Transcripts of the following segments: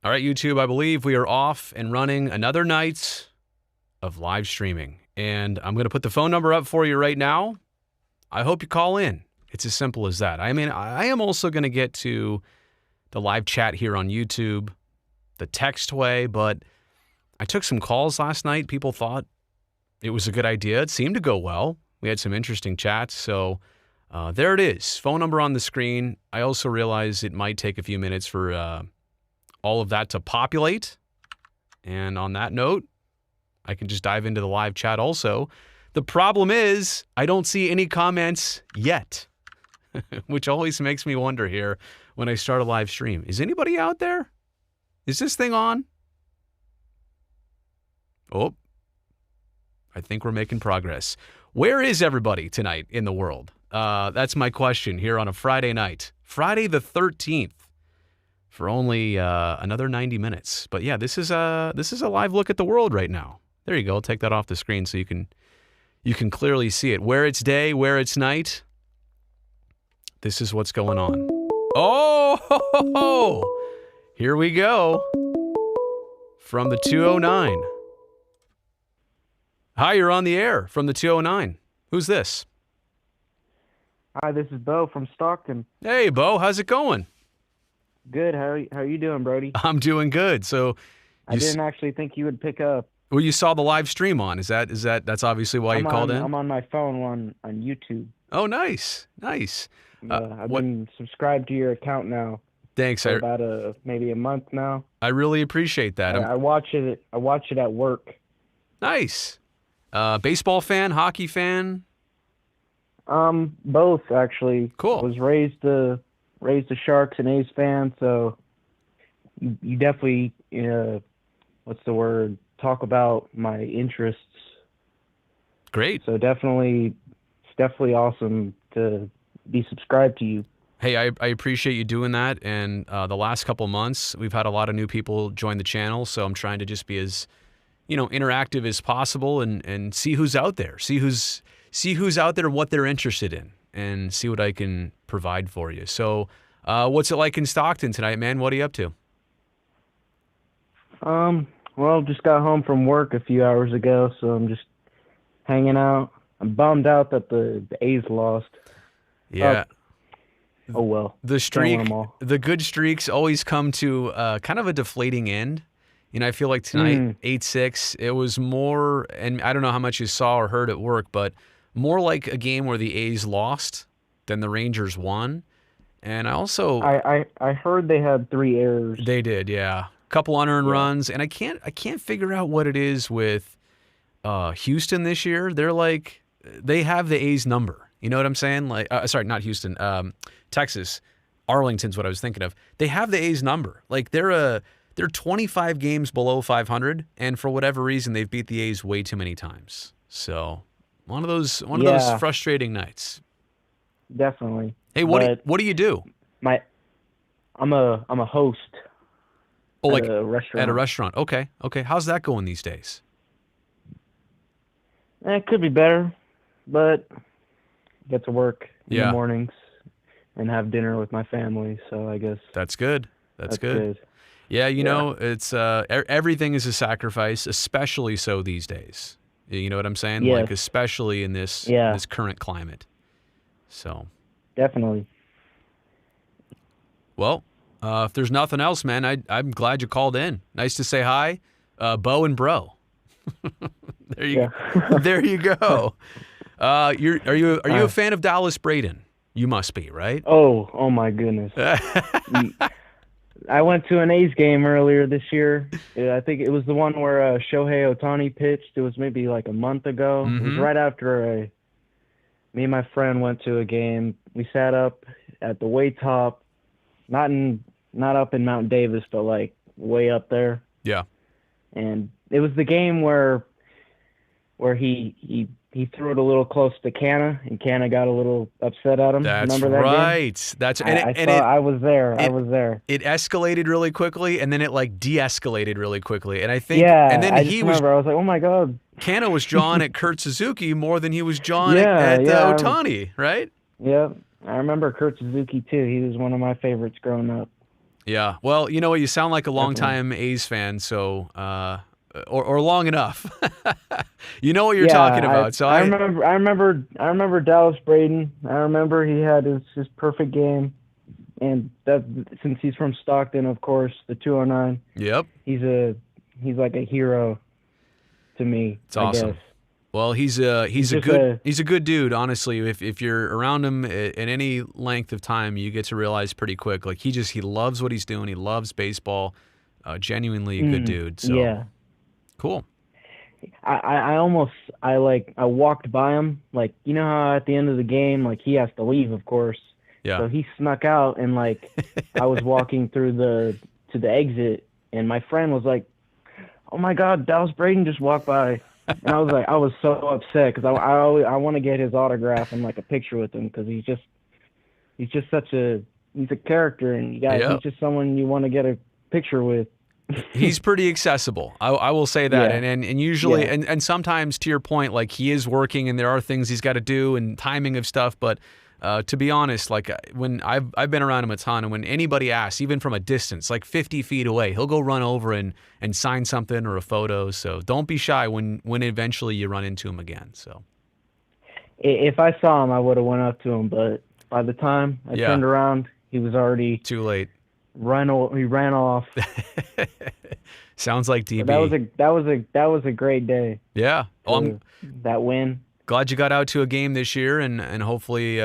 All right, YouTube, I believe we are off and running another night of live streaming. And I'm going to put the phone number up for you right now. I hope you call in. It's as simple as that. I mean, I am also going to get to the live chat here on YouTube, the text way, but I took some calls last night. People thought it was a good idea. It seemed to go well. We had some interesting chats. So there it is. Phone number on the screen. I also realize it might take a few minutes for all of that to populate. And on that note, I can just dive into the live chat also. The problem is I don't see any comments yet, which always makes me wonder here when I start a live stream. Is anybody out there? Is this thing on? Oh, I think we're making progress. Where is everybody tonight in the world? That's my question here on a Friday night. Friday the 13th. For only another 90 minutes. But yeah, this is a live look at the world right now. There you go. I'll take that off the screen so you can clearly see it. Where it's day, where it's night. This is what's going on. Oh, here we go. From the 209. Hi, you're on the air from the 209. Who's this? Hi, this is Bo from Stockton. Hey, Bo, how's it going? Good. How are you doing, Brody? I'm doing good. So I didn't actually think you would pick up. Well, you saw the live stream on. That's obviously why you called in? I'm on my phone on YouTube. Oh, nice. I've been subscribed to your account now. Thanks. For about maybe a month now. I really appreciate that. I watch it at work. Nice. Baseball fan, hockey fan? Both actually. Cool. I was raised a Sharks and A's fan, so you definitely, what's the word? Talk about my interests. Great. So it's definitely awesome to be subscribed to you. Hey, I appreciate you doing that. And the last couple months, we've had a lot of new people join the channel, so I'm trying to just be as, interactive as possible and see who's out there, see who's out there, what they're interested in, and see what I can provide for you. So, what's it like in Stockton tonight, man? What are you up to? Well, just got home from work a few hours ago, so I'm just hanging out. I'm bummed out that the A's lost. Yeah. Oh well. The good streaks always come to kind of a deflating end. I feel like tonight, 8-6, it was more, and I don't know how much you saw or heard at work, but more like a game where the A's lost than the Rangers won. And I also... I heard they had 3 errors. They did, yeah. Couple unearned runs, and I can't figure out what it is with Houston this year. They have the A's number. You know what I'm saying? Sorry, not Houston. Texas. Arlington's what I was thinking of. They have the A's number. They're 25 games below 500, and for whatever reason, they've beat the A's way too many times. So one of those frustrating nights. Definitely. Hey, what do you do? I'm a host. At a restaurant. At a restaurant. Okay. How's that going these days? It could be better, but get to work in the mornings and have dinner with my family. So I guess that's good. That's good. Yeah, it's everything is a sacrifice, especially so these days. You know what I'm saying? Yes. Especially in this current climate. So definitely. Well, if there's nothing else, man, I'm glad you called in. Nice to say hi, Bo and Bro. There you go. Are you a fan of Dallas Braden? You must be, right? Oh my goodness. I went to an A's game earlier this year. I think it was the one where Shohei Ohtani pitched. It was maybe like a month ago. Mm-hmm. It was right after me and my friend went to a game. We sat up at the way top, not up in Mount Davis, but like way up there. Yeah. And it was the game where he threw it a little close to Canna, and Canna got a little upset at him. That's Remember that right. game? I was there. I was there. It escalated really quickly, and then it de-escalated really quickly. And I think, and then I was like, oh my God. Canna was jawing at Kurt Suzuki more than he was jawing at Ohtani, right? Yeah, I remember Kurt Suzuki too. He was one of my favorites growing up. Yeah. Well, you know what? You sound like a Definitely. longtime A's fan, so or long enough. You know what you're Yeah, talking about. So I remember Dallas Braden. I remember he had his perfect game, and that since he's from Stockton, of course, the 209. Yep. He's like a hero to me. It's awesome. I guess. Well, he's a just good dude. Honestly, if you're around him at any length of time, you get to realize pretty quick. Like he loves what he's doing. He loves baseball. Genuinely a good dude. So Yeah. cool. I walked by him, like, you know how at the end of the game, like, he has to leave, of course. Yeah. So he snuck out, and like I was walking through to the exit, and my friend was like, "Oh my God, Dallas Braden just walked by," and I was so upset because I want to get his autograph and like a picture with him because he's just he's a character, and he's just someone you want to get a picture with. He's pretty accessible. I will say that. Yeah. And usually, Yeah. and sometimes to your point, like he is working and there are things he's got to do and timing of stuff. But to be honest, like when I've been around him a ton, and when anybody asks, even from a distance, like 50 feet away, he'll go run over and sign something or a photo. So don't be shy when eventually you run into him again. So If I saw him, I would have went up to him, but by the time I turned around, he was already too late. He ran off. Sounds like DB. But that was a great day. Yeah. Well, that win. Glad you got out to a game this year, and hopefully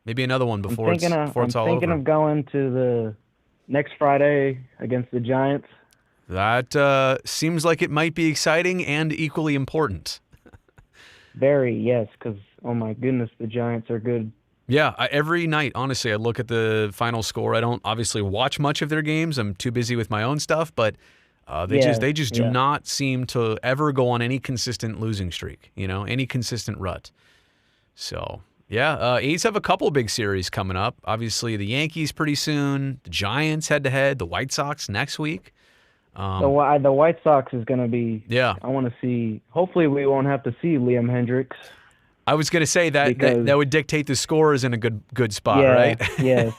maybe another one before it's all over. I'm thinking of going to the next Friday against the Giants. That seems like it might be exciting and equally important. Very, yes, because, oh my goodness, the Giants are good. Yeah, every night, honestly, I look at the final score. I don't obviously watch much of their games. I'm too busy with my own stuff, but they just do not seem to ever go on any consistent losing streak, any consistent rut. So, yeah, A's have a couple big series coming up. Obviously, the Yankees pretty soon, the Giants head-to-head, the White Sox next week. The White Sox is going to be, I want to see, hopefully we won't have to see Liam Hendricks. I was going to say that would dictate the scores in a good spot, right? Yeah.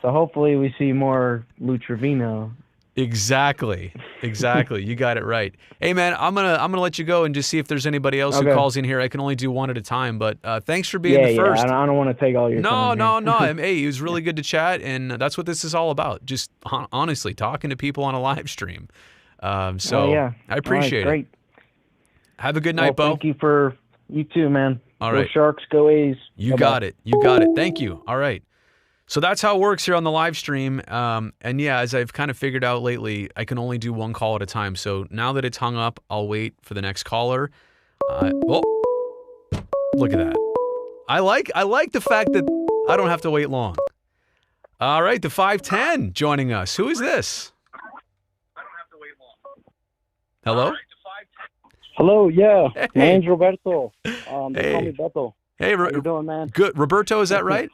So hopefully we see more Lou Trevino. Exactly. You got it right. Hey man, I'm gonna let you go and just see if there's anybody else who calls in here. I can only do one at a time, but thanks for being the first. I don't want to take all your time. No. Hey, it was really good to chat, and that's what this is all about. Just honestly talking to people on a live stream. I appreciate it. Great. Have a good night, Bo. Thank you for you too, man. All right. Go Sharks, go A's. You got it. Thank you. All right. So that's how it works here on the live stream. And yeah, as I've kind of figured out lately, I can only do one call at a time. So now that it's hung up, I'll wait for the next caller. Look at that. I like the fact that I don't have to wait long. All right, the 510 joining us. Who is this? I don't have to wait long. Hello? Hello, yeah. Hey. My name's Roberto. They call me Beto. Hey, how you doing, man? Good. Roberto, is that right?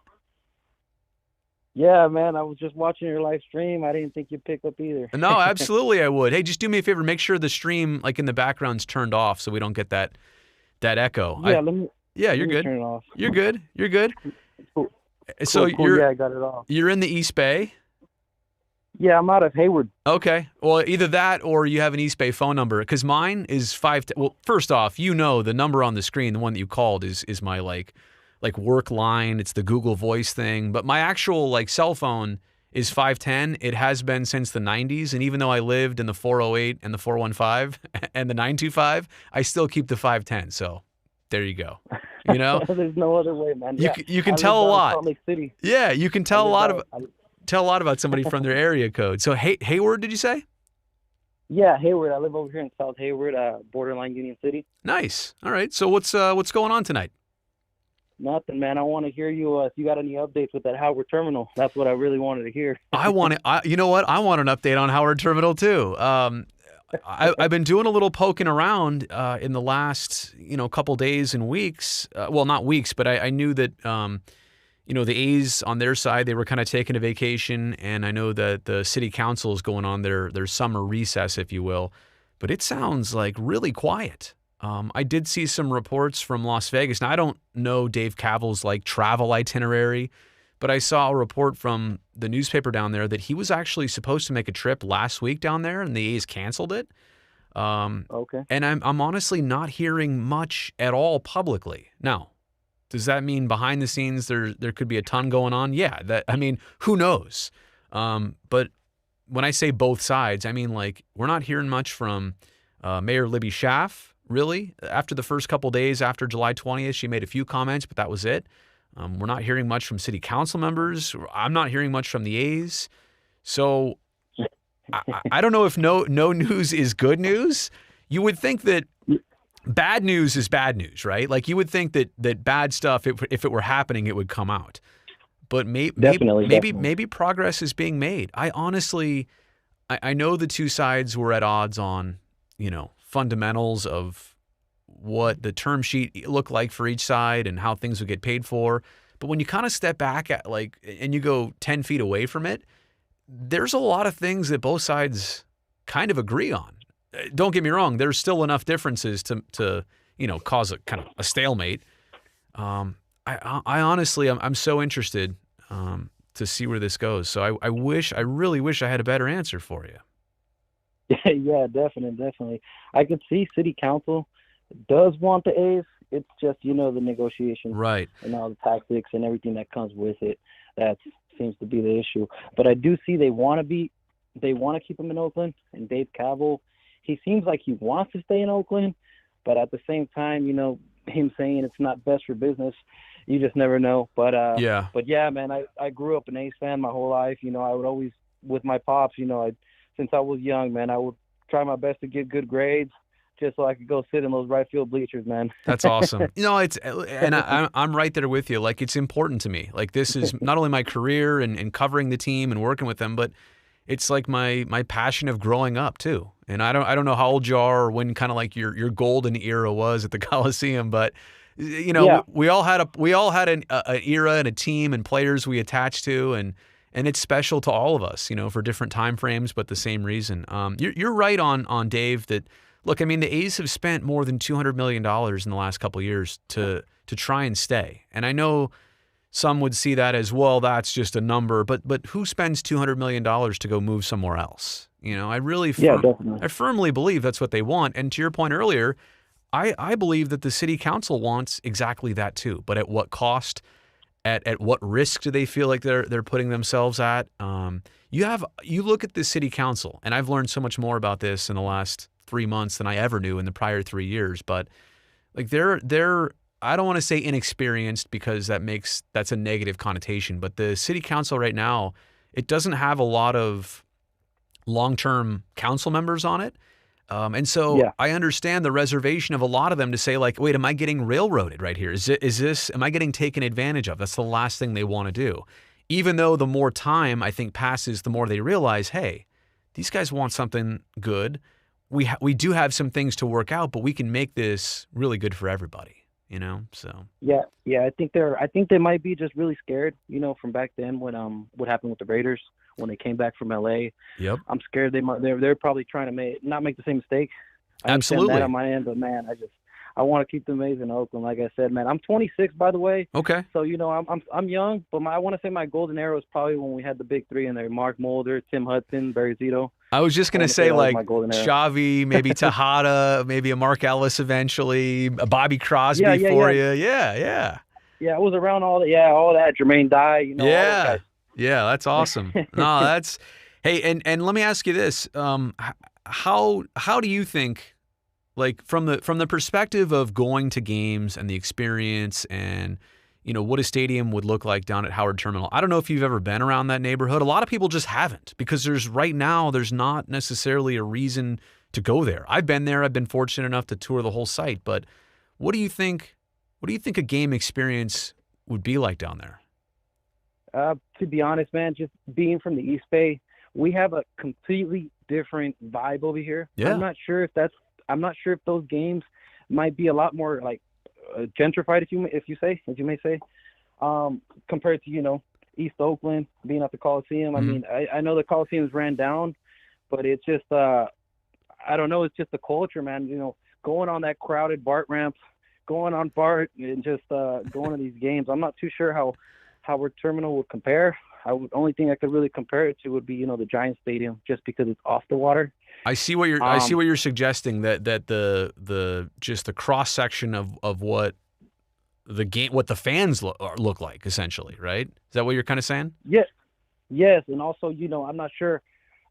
Yeah, man. I was just watching your live stream. I didn't think you'd pick up either. No, absolutely I would. Hey, just do me a favor. Make sure the stream, like in the background's turned off so we don't get that echo. Yeah, you're good. Turn it off. You're good. Cool. So cool. Yeah, I got it off. You're in the East Bay? Yeah, I'm out of Hayward. Okay. Well, either that or you have an East Bay phone number, because mine is 5. Well, first off, the number on the screen, the one that you called, is my like work line. It's the Google Voice thing. But my actual cell phone is 510. It has been since the 90s. And even though I lived in the 408 and the 415 and the 925, I still keep the 510. So there you go. There's no other way, man. You can tell a lot. Salt Lake City. Yeah, you can tell a lot about somebody from their area code. So Hayward, did you say? Yeah, Hayward. I live over here in South Hayward, borderline Union City. Nice. All right. So what's going on tonight? Nothing, man. I want to hear you if you got any updates with that Howard Terminal. That's what I really wanted to hear. You know what? I want an update on Howard Terminal too. I've been doing a little poking around in the last couple days and weeks. Well, not weeks, but I knew that the A's on their side, they were kind of taking a vacation, and I know that the city council is going on their summer recess, if you will. But it sounds like really quiet. I did see some reports from Las Vegas. Now, I don't know Dave Cavill's travel itinerary, but I saw a report from the newspaper down there that he was actually supposed to make a trip last week down there, and the A's canceled it. Okay. And I'm honestly not hearing much at all publicly. Now, does that mean behind the scenes there could be a ton going on? Yeah, who knows? But when I say both sides, I mean, like, we're not hearing much from Mayor Libby Schaaf, really. After the first couple days after July 20th, she made a few comments, but that was it. We're not hearing much from city council members. I'm not hearing much from the A's. So I don't know if no news is good news. You would think that bad news is bad news, right? Like, you would think that bad stuff, if it were happening, it would come out. But maybe progress is being made. I honestly, I know the two sides were at odds on, fundamentals of what the term sheet looked like for each side and how things would get paid for. But when you kind of step back and you go 10 feet away from it, there's a lot of things that both sides kind of agree on. Don't get me wrong. There's still enough differences to cause a kind of a stalemate. I honestly, I'm so interested to see where this goes. So I really wish I had a better answer for you. Yeah, definitely. I could see city council does want the A's. It's just, the negotiation. Right. And all the tactics and everything that comes with it. That seems to be the issue. But I do see they want to keep him in Oakland. And Dave Kaval, he seems like he wants to stay in Oakland. But at the same time, him saying it's not best for business, you just never know. But yeah. But yeah, man, I grew up an A's fan my whole life. I would always, with my pops, since I was young, man, I would try my best to get good grades just so I could go sit in those right field bleachers, man. That's awesome. I'm right there with you. Like, it's important to me. Like, this is not only my career and covering the team and working with them, but it's like my passion of growing up too. And I don't know how old you are or when kind of like your golden era was at the Coliseum, but Yeah. we all had an era and a team and players we attached to, and it's special to all of us, for different time frames, but the same reason. You're right on Dave that, look, I mean, the A's have spent more than $200 million in the last couple of years to try and stay. And I know some would see that as, well, that's just a number, but who spends $200 million to go move somewhere else? I firmly believe that's what they want. And to your point earlier, I believe that the city council wants exactly that too. But at what cost? At what risk do they feel like they're putting themselves at? You look at the city council, and I've learned so much more about this in the last 3 months than I ever knew in the prior 3 years. But like they're I don't want to say inexperienced because that's a negative connotation. But the city council right now, it doesn't have a lot of long-term council members on it. And so Yeah. I understand the reservation of a lot of them to say, like, wait, am I getting railroaded right here? Am I getting taken advantage of? That's the last thing they want to do. Even though the more time I think passes, the more they realize, hey, these guys want something good. We do have some things to work out, but we can make this really good for everybody, so. Yeah. I think they might be just really scared, from back then when what happened with the Raiders when they came back from LA. Yep. I'm scared they're probably trying to not make the same mistake. I understand Absolutely. that on my end, but man, I want to keep the A's in Oakland. Like I said, man, I'm 26, by the way. Okay. So I'm young, but I want to say my golden era was probably when we had the big three in there: Mark Mulder, Tim Hudson, Barry Zito. I was just gonna say, like, my golden era. Xavi, maybe Tejada, maybe a Mark Ellis eventually, a Bobby Crosby for you. Yeah. Yeah, it was around all that. Jermaine Dye, all those guys. Yeah, that's awesome. No, that's hey, and let me ask you this: how do you think, like, from the perspective of going to games and the experience and what a stadium would look like down at Howard Terminal? I don't know if you've ever been around that neighborhood. A lot of people just haven't because there's not necessarily a reason to go there. I've been there. I've been fortunate enough to tour the whole site. But what do you think? What do you think a game experience would be like down there? To be honest, man, just being from the East Bay, we have a completely different vibe over here. Yeah. I'm not sure if those games might be a lot more like gentrified, if you may say, compared to East Oakland being at the Coliseum. Mm-hmm. I mean, I know the Coliseum's ran down, but it's just I don't know. It's just the culture, man. Going on that crowded BART ramp, going on BART, and just going to these games. I'm not too sure how Howard Terminal would compare. only thing I could really compare it to would be, the Giants Stadium, just because it's off the water. I see what you're suggesting, that the just the cross section of what the game, what the fans look like, essentially, right? Is that what you're kind of saying? Yes, and also, I'm not sure.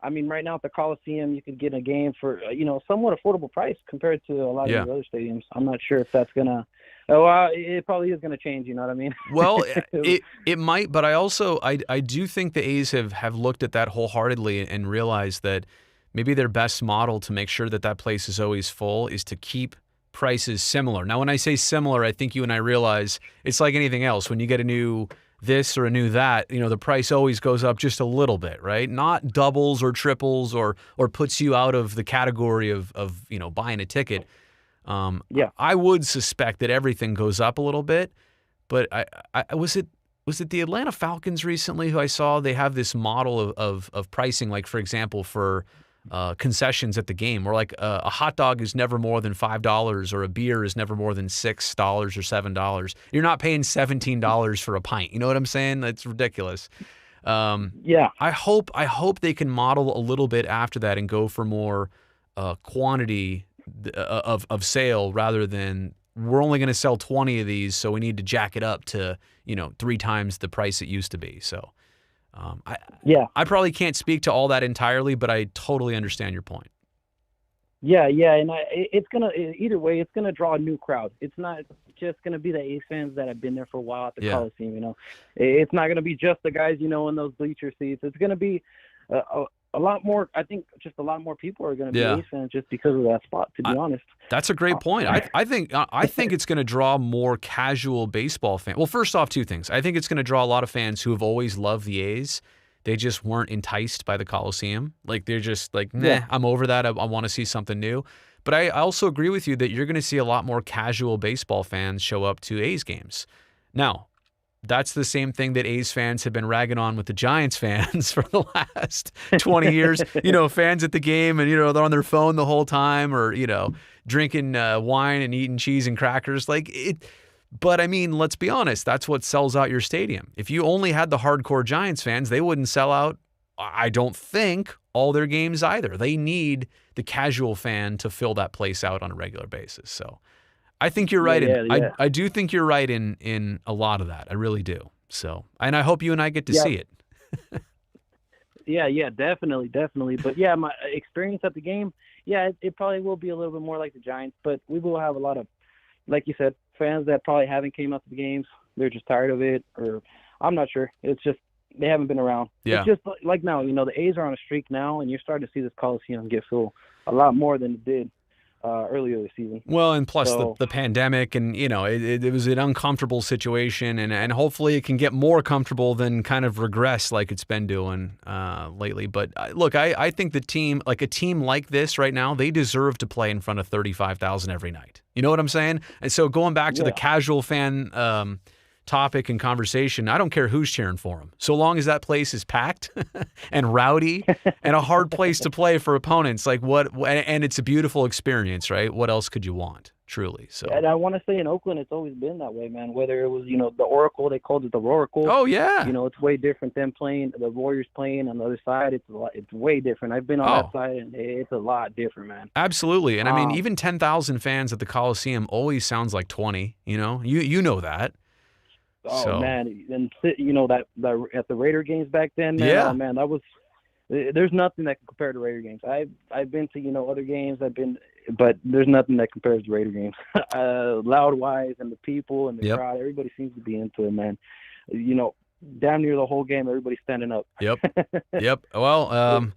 I mean, right now at the Coliseum, you could get a game for somewhat affordable price compared to a lot of the other stadiums. I'm not sure if that's gonna. It probably is gonna change. You know what I mean? Well, it might, but I do think the A's have looked at that wholeheartedly and realized that maybe their best model to make sure that place is always full is to keep prices similar. Now, when I say similar, I think you and I realize it's like anything else. When you get a new this or a new that, the price always goes up just a little bit, right? Not doubles or triples or puts you out of the category of buying a ticket. I would suspect that everything goes up a little bit, but was it the Atlanta Falcons recently who I saw they have this model of pricing, like, for example, for concessions at the game, where like a hot dog is never more than $5 or a beer is never more than $6 or $7. You're not paying $17 for a pint. You know what I'm saying? That's ridiculous. I hope they can model a little bit after that and go for more quantity of sale rather than we're only going to sell 20 of these, so we need to jack it up to 3 times the price it used to be. So. I probably can't speak to all that entirely, but I totally understand your point. Yeah, and it's gonna either way. It's gonna draw a new crowd. It's not just gonna be the A's fans that have been there for a while at the Coliseum. It's not gonna be just the guys in those bleacher seats. It's gonna be a lot more. I think just a lot more people are gonna be A's fans just because of that spot. To be honest, that's a great point. I think it's going to draw more casual baseball fans. Well, first off, 2 things. I think it's going to draw a lot of fans who have always loved the A's. They just weren't enticed by the Coliseum. Like, they're just like, nah, I'm over that. I want to see something new. But I also agree with you that you're going to see a lot more casual baseball fans show up to A's games. Now, that's the same thing that A's fans have been ragging on with the Giants fans for the last 20 years. Fans at the game and, they're on their phone the whole time or, drinking wine and eating cheese and crackers. But I mean, let's be honest, that's what sells out your stadium. If you only had the hardcore Giants fans, they wouldn't sell out, I don't think, all their games either. They need the casual fan to fill that place out on a regular basis. So I think you're right. I do think you're right in a lot of that. I really do. So, and I hope you and I get to see it. Yeah, definitely. But yeah, my experience at the game, it probably will be a little bit more like the Giants, but we will have a lot of, like you said, fans that probably haven't came out to the games. They're just tired of it, or I'm not sure. It's just they haven't been around. Yeah. It's just like now, the A's are on a streak now, and you're starting to see this Coliseum get full a lot more than it did earlier this season. Well, and plus the pandemic, and it was an uncomfortable situation, and hopefully it can get more comfortable than kind of regress like it's been doing lately. But look, I think a team like this right now, they deserve to play in front of 35,000 every night. You know what I'm saying? And so going back to the casual fan topic and conversation, I don't care who's cheering for them, so long as that place is packed and rowdy and a hard place to play for opponents. And it's a beautiful experience, right? What else could you want, truly? So, and I want to say in Oakland, it's always been that way, man. Whether it was the Oracle, they called it the Roracle. Oh yeah. It's way different than playing the Warriors playing on the other side. It's way different. I've been on that side, and it's a lot different, man. Absolutely. And I mean, even 10,000 fans at the Coliseum always sounds like 20. You know that. Oh man, and that at the Raider games back then, man. Oh man, that was. There's nothing that can compare to Raider games. I've been to other games. But there's nothing that compares to Raider games. Loud wise and the people and the crowd, everybody seems to be into it, man. Damn near the whole game, everybody's standing up. Yep. Well,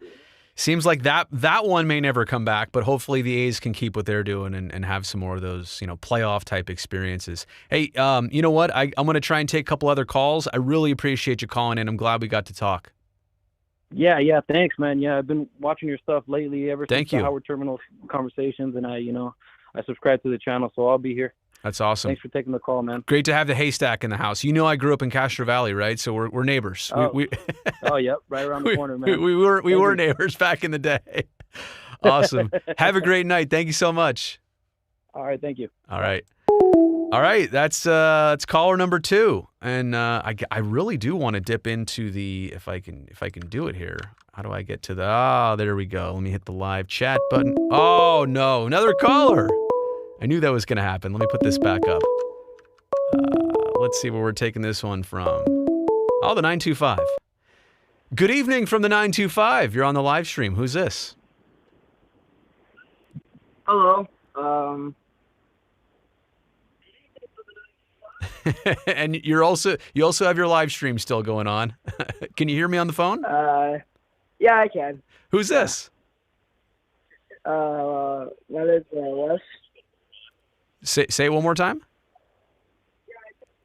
seems like that one may never come back, but hopefully the A's can keep what they're doing and have some more of those, playoff type experiences. Hey, you know what? I'm going to try and take a couple other calls. I really appreciate you calling in. I'm glad we got to talk. Yeah, thanks, man. Yeah, I've been watching your stuff lately ever since the Howard Terminal conversations, and I subscribe to the channel, so I'll be here. That's awesome. Thanks for taking the call, man. Great to have the haystack in the house. I grew up in Castro Valley, right? So we're neighbors. Oh, yep, right around the corner, man. We were neighbors back in the day. Awesome. Have a great night. Thank you so much. All right, thank you. All right. All right, that's caller number 2, and I really do want to dip into the if I can do it here. How do I get to the? There we go. Let me hit the live chat button. Oh no, another caller! I knew that was going to happen. Let me put this back up. Let's see where we're taking this one from. Oh, the 925. Good evening from the 925. You're on the live stream. Who's this? Hello. And you also have your live stream still going on. Can you hear me on the phone? Yeah, I can. Who's this? That is Wes. Say it one more time.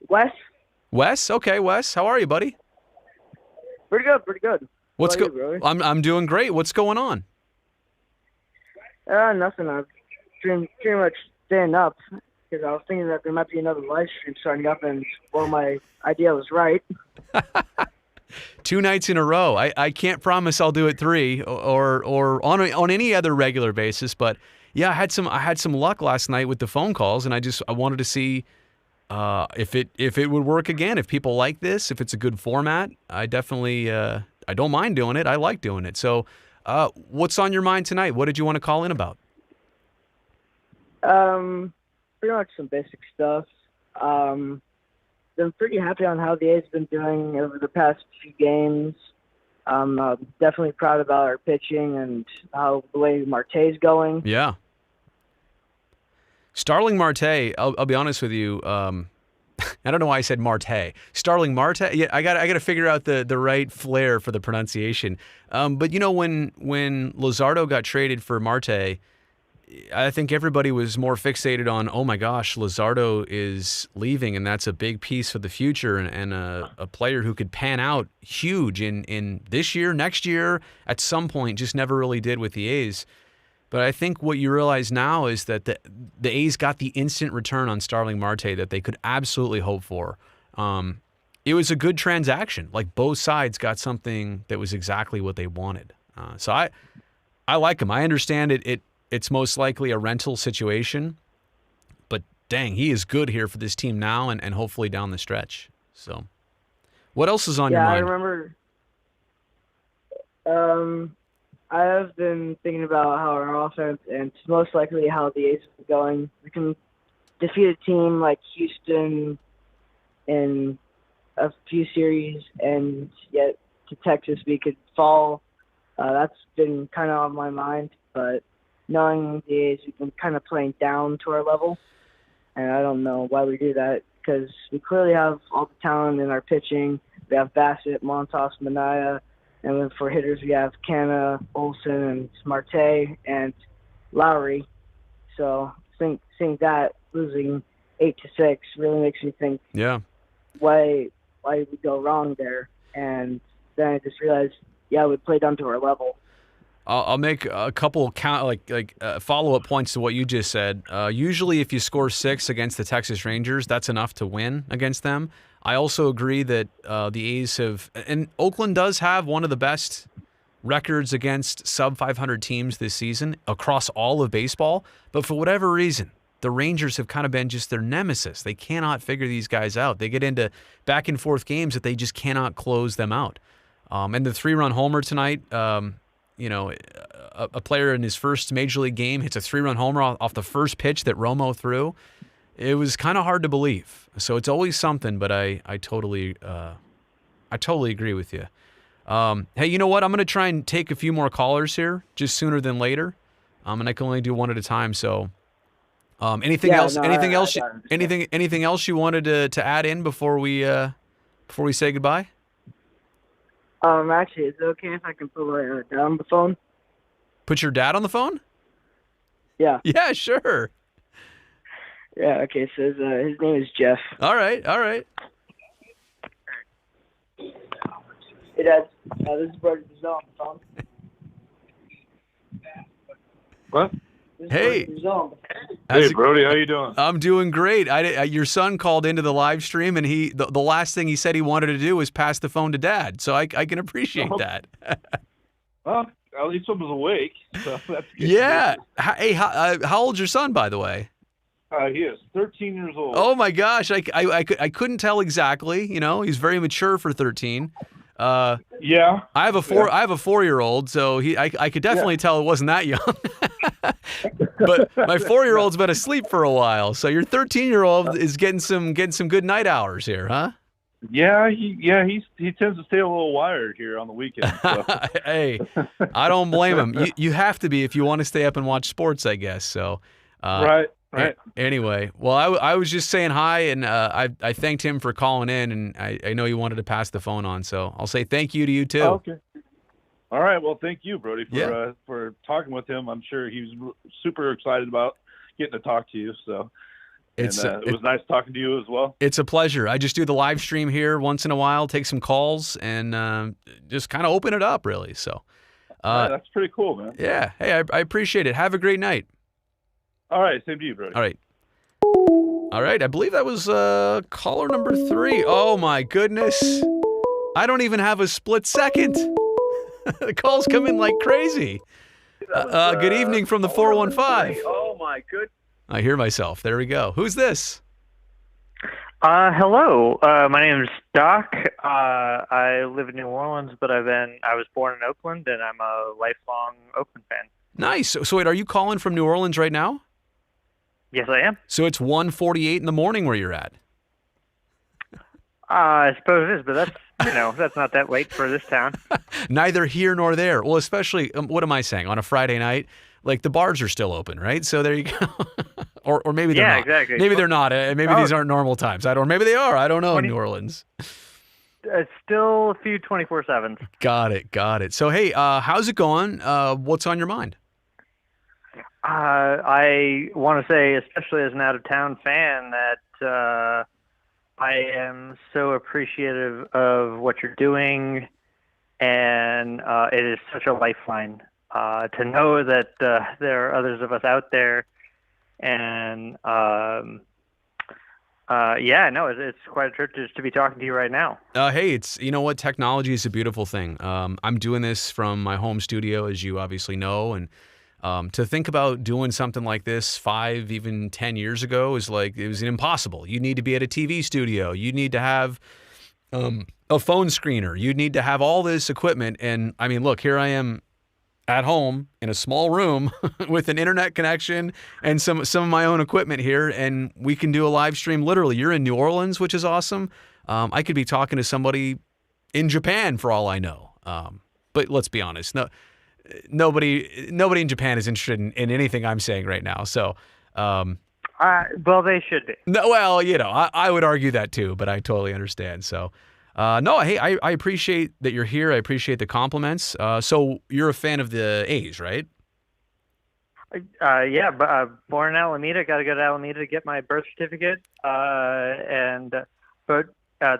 Wes? Wes? Okay, Wes. How are you, buddy? Pretty good. What's How about you, brother? I'm doing great. What's going on? Nothing. I've pretty much staying up because I was thinking that there might be another live stream starting up, and well, my idea was right. 2 nights in a row. I can't promise I'll do it 3 or on any other regular basis, but yeah, I had some luck last night with the phone calls, and I wanted to see if it would work again. If people like this, if it's a good format, I definitely I don't mind doing it. I like doing it. So, what's on your mind tonight? What did you want to call in about? Pretty much some basic stuff. Been pretty happy on how the A's been doing over the past few games. I'm definitely proud about our pitching and how the way Marte's going. Yeah. Starling Marte, I'll be honest with you. I don't know why I said Marte. Starling Marte. Yeah, I got to figure out the right flair for the pronunciation. But you know, when Luzardo got traded for Marte, I think everybody was more fixated on, oh my gosh, Luzardo is leaving, and that's a big piece for the future, and a player who could pan out huge in this year, next year, at some point, just never really did with the A's. But I think what you realize now is that the A's got the instant return on Starling Marte that they could absolutely hope for. It was a good transaction. Like, both sides got something that was exactly what they wanted. So I like him. I understand it's most likely a rental situation, but dang, he is good here for this team now and hopefully down the stretch. So what else is on your mind? Yeah, I remember. I have been thinking about how our offense and most likely how the A's are going. We can defeat a team like Houston in a few series, and yet to Texas we could fall. That's been kind of on my mind, but knowing the A's, we've been kind of playing down to our level, and I don't know why we do that because we clearly have all the talent in our pitching. We have Bassett, Montas, Minaya, and then for hitters we have Canna, Olsen, and Marte, and Lowry. So seeing that losing 8-6 really makes me think, why we go wrong there, and then I just realized, we play down to our level. I'll make a couple follow-up points to what you just said. Usually if you score 6 against the Texas Rangers, that's enough to win against them. I also agree that the A's have – and Oakland does have one of the best records against sub-500 teams this season across all of baseball. But for whatever reason, the Rangers have kind of been just their nemesis. They cannot figure these guys out. They get into back-and-forth games that they just cannot close them out. And the 3-run homer tonight a player in his first major league game hits a 3-run homer off the first pitch that Romo threw. It was kind of hard to believe. So it's always something, but I totally agree with you. Hey, you know what? I'm going to try and take a few more callers here, just sooner than later. And I can only do one at a time. So, anything else you wanted to add in before we say goodbye? Actually, is it okay if I can put my dad on the phone? Put your dad on the phone? Yeah. Yeah, sure. Yeah, okay, so his name is Jeff. All right. Hey, Dad. This is Brody Brazil on the phone. What? Hey. Hey, Brody, how you doing? I'm doing great. Your son called into the live stream, and the last thing he said he wanted to do was pass the phone to Dad. So I can appreciate that. Well, at least I was awake. So that's good. Yeah. Hey, how old's your son, by the way? He is 13 years old. Oh my gosh, I couldn't tell exactly. You know, he's very mature for 13. Yeah. I have a 4-year-old, so I could definitely tell it wasn't that young. But my 4-year-old's been asleep for a while, so your 13-year-old is getting some good night hours here, huh? Yeah, he tends to stay a little wired here on the weekend. So. Hey, I don't blame him. You have to be if you want to stay up and watch sports, I guess. So, right. Anyway, well, I was just saying hi, and I thanked him for calling in, and I know you wanted to pass the phone on, so I'll say thank you to you too. Oh, okay. All right. Well, thank you, Brody, for talking with him. I'm sure he was super excited about getting to talk to you. So. It was nice talking to you as well. It's a pleasure. I just do the live stream here once in a while, take some calls, and just kind of open it up, really. So, that's pretty cool, man. Yeah. Hey, I appreciate it. Have a great night. All right. Same to you, Brody. All right. I believe that was caller number 3. Oh, my goodness. I don't even have a split second. The calls come in like crazy. Good evening from the 415. Oh, my goodness. I hear myself. There we go. Who's this? Hello. My name is Doc. I live in New Orleans, but I was born in Oakland, and I'm a lifelong Oakland fan. Nice. So wait, are you calling from New Orleans right now? Yes, I am. So it's 1:48 in the morning where you're at. I suppose it is, but that's not that late for this town. Neither here nor there. Well, especially, what am I saying? On a Friday night, like the bars are still open, right? So there you go. or maybe they're not. Yeah, exactly. Maybe they're not. Maybe these aren't normal times. Or maybe they are. I don't know in New Orleans. It's still a few 24/7s. Got it. So hey, how's it going? What's on your mind? I want to say, especially as an out-of-town fan, that I am so appreciative of what you're doing, and it is such a lifeline to know that there are others of us out there, and it's quite a trip just to be talking to you right now. Hey, you know what? Technology is a beautiful thing. I'm doing this from my home studio, as you obviously know, and to think about doing something like this 5, even 10 years ago it was impossible. You need to be at a TV studio. You need to have a phone screener. You need to have all this equipment. And I mean, look, here I am at home in a small room with an internet connection and some of my own equipment here, and we can do a live stream. Literally, you're in New Orleans, which is awesome. I could be talking to somebody in Japan for all I know. But let's be honest, nobody in Japan is interested in anything I'm saying right now. So, well, they should be. No, well, I would argue that too, but I totally understand. So, no, hey, I appreciate that you're here. I appreciate the compliments. So you're a fan of the A's, right? Yeah, born in Alameda, got to go to Alameda to get my birth certificate. But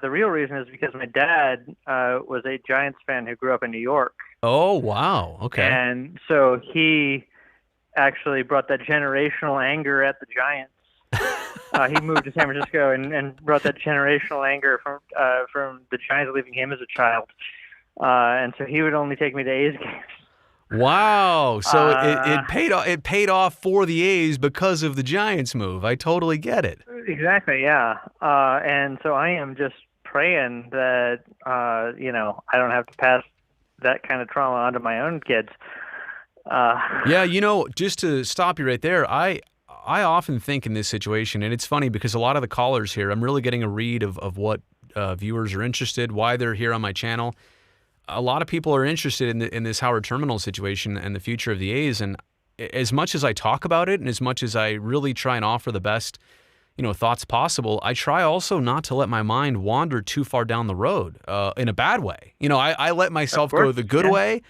the real reason is because my dad was a Giants fan who grew up in New York. Oh, wow. Okay. And so he actually brought that generational anger at the Giants. He moved to San Francisco and brought that generational anger from the Giants leaving him as a child. And so he would only take me to A's games. Wow. So it paid off for the A's because of the Giants move. I totally get it. Exactly, yeah. And so I am just praying that I don't have to pass that kind of trauma onto my own kids. Yeah, just to stop you right there, I often think in this situation, and it's funny because a lot of the callers here, I'm really getting a read of what viewers are interested, why they're here on my channel. A lot of people are interested in this Howard Terminal situation and the future of the A's, and as much as I talk about it and as much as I really try and offer the best thoughts possible, I try also not to let my mind wander too far down the road in a bad way. I let myself go the good way,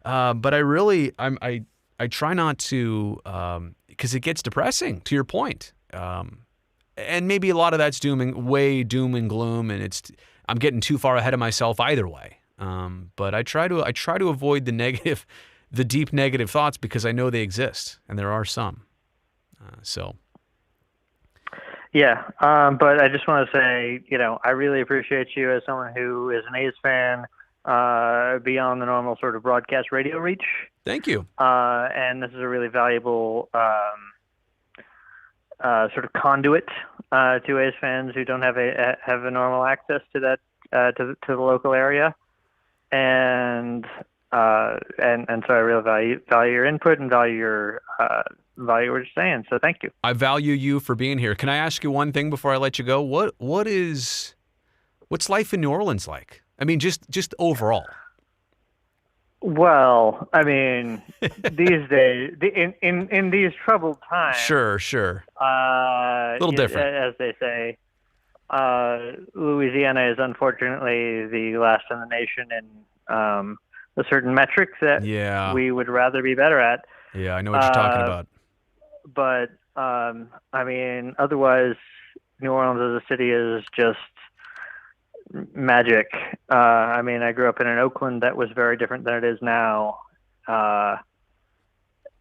but I try not to, because it gets depressing, to your point. And maybe a lot of that's doom and gloom, and I'm getting too far ahead of myself either way. But I try to avoid the deep negative thoughts because I know they exist, and there are some. Yeah, but I just want to say, I really appreciate you as someone who is an A's fan beyond the normal sort of broadcast radio reach. Thank you. And this is a really valuable sort of conduit to A's fans who don't have a normal access to that to the local area, and so I really value your input and value what you're saying. So thank you. I value you for being here. Can I ask you one thing before I let you go? What's life in New Orleans like? I mean, just overall. Well, I mean, these days, in these troubled times, Sure. A little different, as they say. Louisiana is unfortunately the last in the nation in a certain metric that we would rather be better at. Yeah, I know what you're talking about. But I mean, otherwise, New Orleans as a city is just magic. I mean, I grew up in an Oakland that was very different than it is now,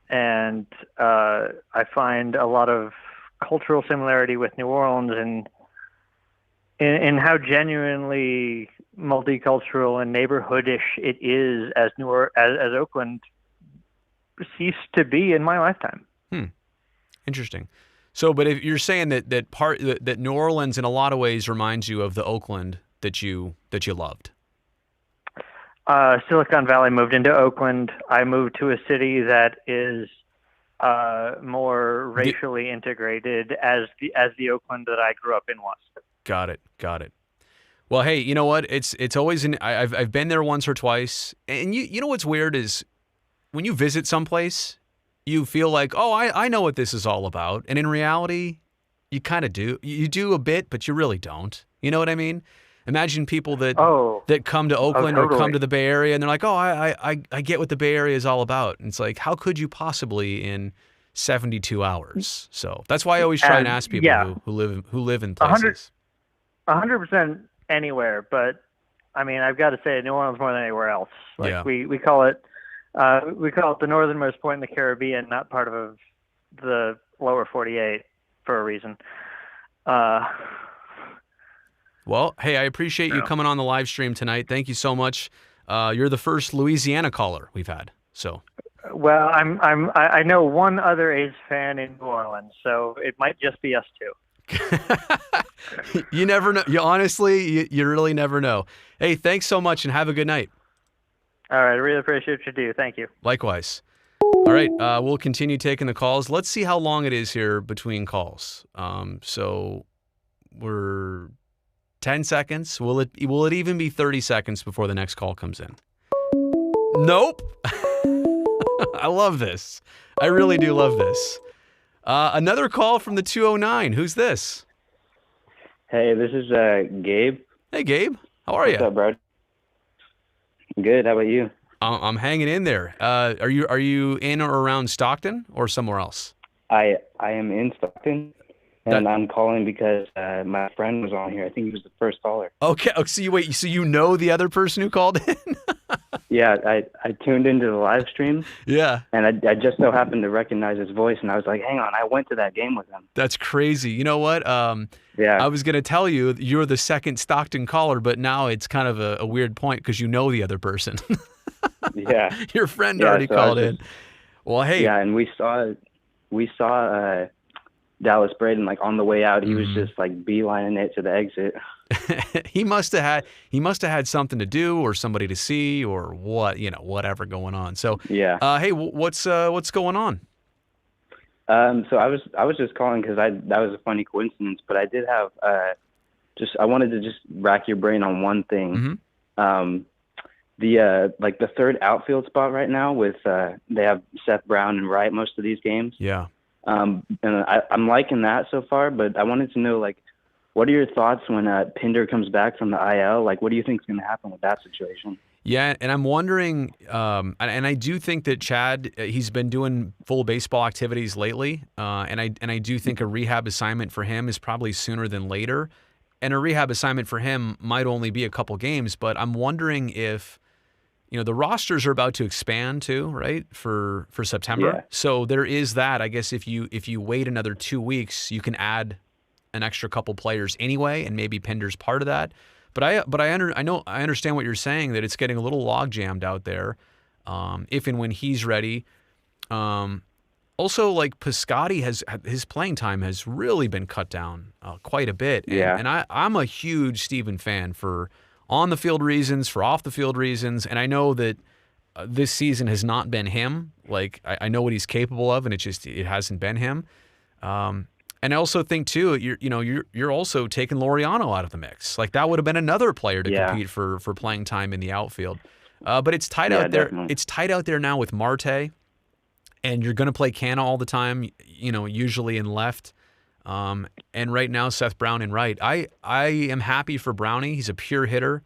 and I find a lot of cultural similarity with New Orleans in how genuinely multicultural and neighborhoodish it is as as Oakland ceased to be in my lifetime. Interesting. So, but if you're saying that New Orleans in a lot of ways reminds you of the Oakland that you loved. Silicon Valley moved into Oakland. I moved to a city that is more racially integrated as the Oakland that I grew up in was. Got it. Well, hey, you know what? It's always I've been there once or twice, and you know what's weird is when you visit someplace, you feel like, oh, I know what this is all about, and in reality, you kind of do. You do a bit, but you really don't. You know what I mean? Imagine people that come to Oakland or come to the Bay Area, and they're like, oh, I get what the Bay Area is all about. And it's like, how could you possibly in 72 hours? So that's why I always try and ask people who live in places. 100% anywhere, but I mean, I've got to say, New Orleans more than anywhere else. Like we call it the northernmost point in the Caribbean, not part of the lower 48 for a reason. Well, hey, I appreciate you coming on the live stream tonight. Thank you so much. You're the first Louisiana caller we've had. So, well, I know one other A's fan in New Orleans, so it might just be us two. You never know. You really never know. Hey, thanks so much and have a good night. All right, I really appreciate what you do. Thank you. Likewise. All right, we'll continue taking the calls. Let's see how long it is here between calls. So we're 10 seconds. Will it even be 30 seconds before the next call comes in? Nope. I love this. I really do love this. Another call from the 209. Who's this? Hey, this is Gabe. Hey, Gabe. How are you? What's up, bro? Good. How about you? I'm hanging in there. Are you in or around Stockton or somewhere else? I am in Stockton, and I'm calling because my friend was on here. I think he was the first caller. Okay. So you know the other person who called in? Yeah, I tuned into the live stream. Yeah. And I just so happened to recognize his voice, and I was like, hang on, I went to that game with him. That's crazy. You know what? Yeah. I was going to tell you you're the second Stockton caller, but now it's kind of a weird point because you know the other person. Yeah. Your friend already called in. Well, hey. Yeah, and we saw Dallas Braden like on the way out. He was just like beelining it to the exit. he must have had something to do or somebody to see or whatever going on. So yeah. Hey, what's going on? So I was just calling because that was a funny coincidence, but I did have I wanted to just rack your brain on one thing. Mm-hmm. The third outfield spot right now with they have Seth Brown and Wright most of these games. Yeah. And I'm liking that so far, but I wanted to know, like, what are your thoughts when Pinder comes back from the IL? Like, what do you think is going to happen with that situation? Yeah, and I'm wondering, and I do think that Chad, he's been doing full baseball activities lately, and I do think a rehab assignment for him is probably sooner than later, and a rehab assignment for him might only be a couple games, but I'm wondering if, the rosters are about to expand too, right, for September. Yeah. So there is that. I guess if you wait another 2 weeks, you can add an extra couple players anyway, and maybe Pinder's part of that. But I understand what you're saying, that it's getting a little log jammed out there. If and when he's ready, Also, like Piscotty his playing time has really been cut down quite a bit. And I'm a huge Steven fan for on the field reasons, for off the field reasons, and I know that this season has not been him. Like I know what he's capable of, and it hasn't been him. And I also think too, you're also taking Laureano out of the mix. Like that would have been another player to compete for playing time in the outfield. But it's tight out there. Definitely. It's tight out there now with Marte. And you're going to play Canna all the time, usually in left. And right now, Seth Brown in right. I am happy for Brownie. He's a pure hitter.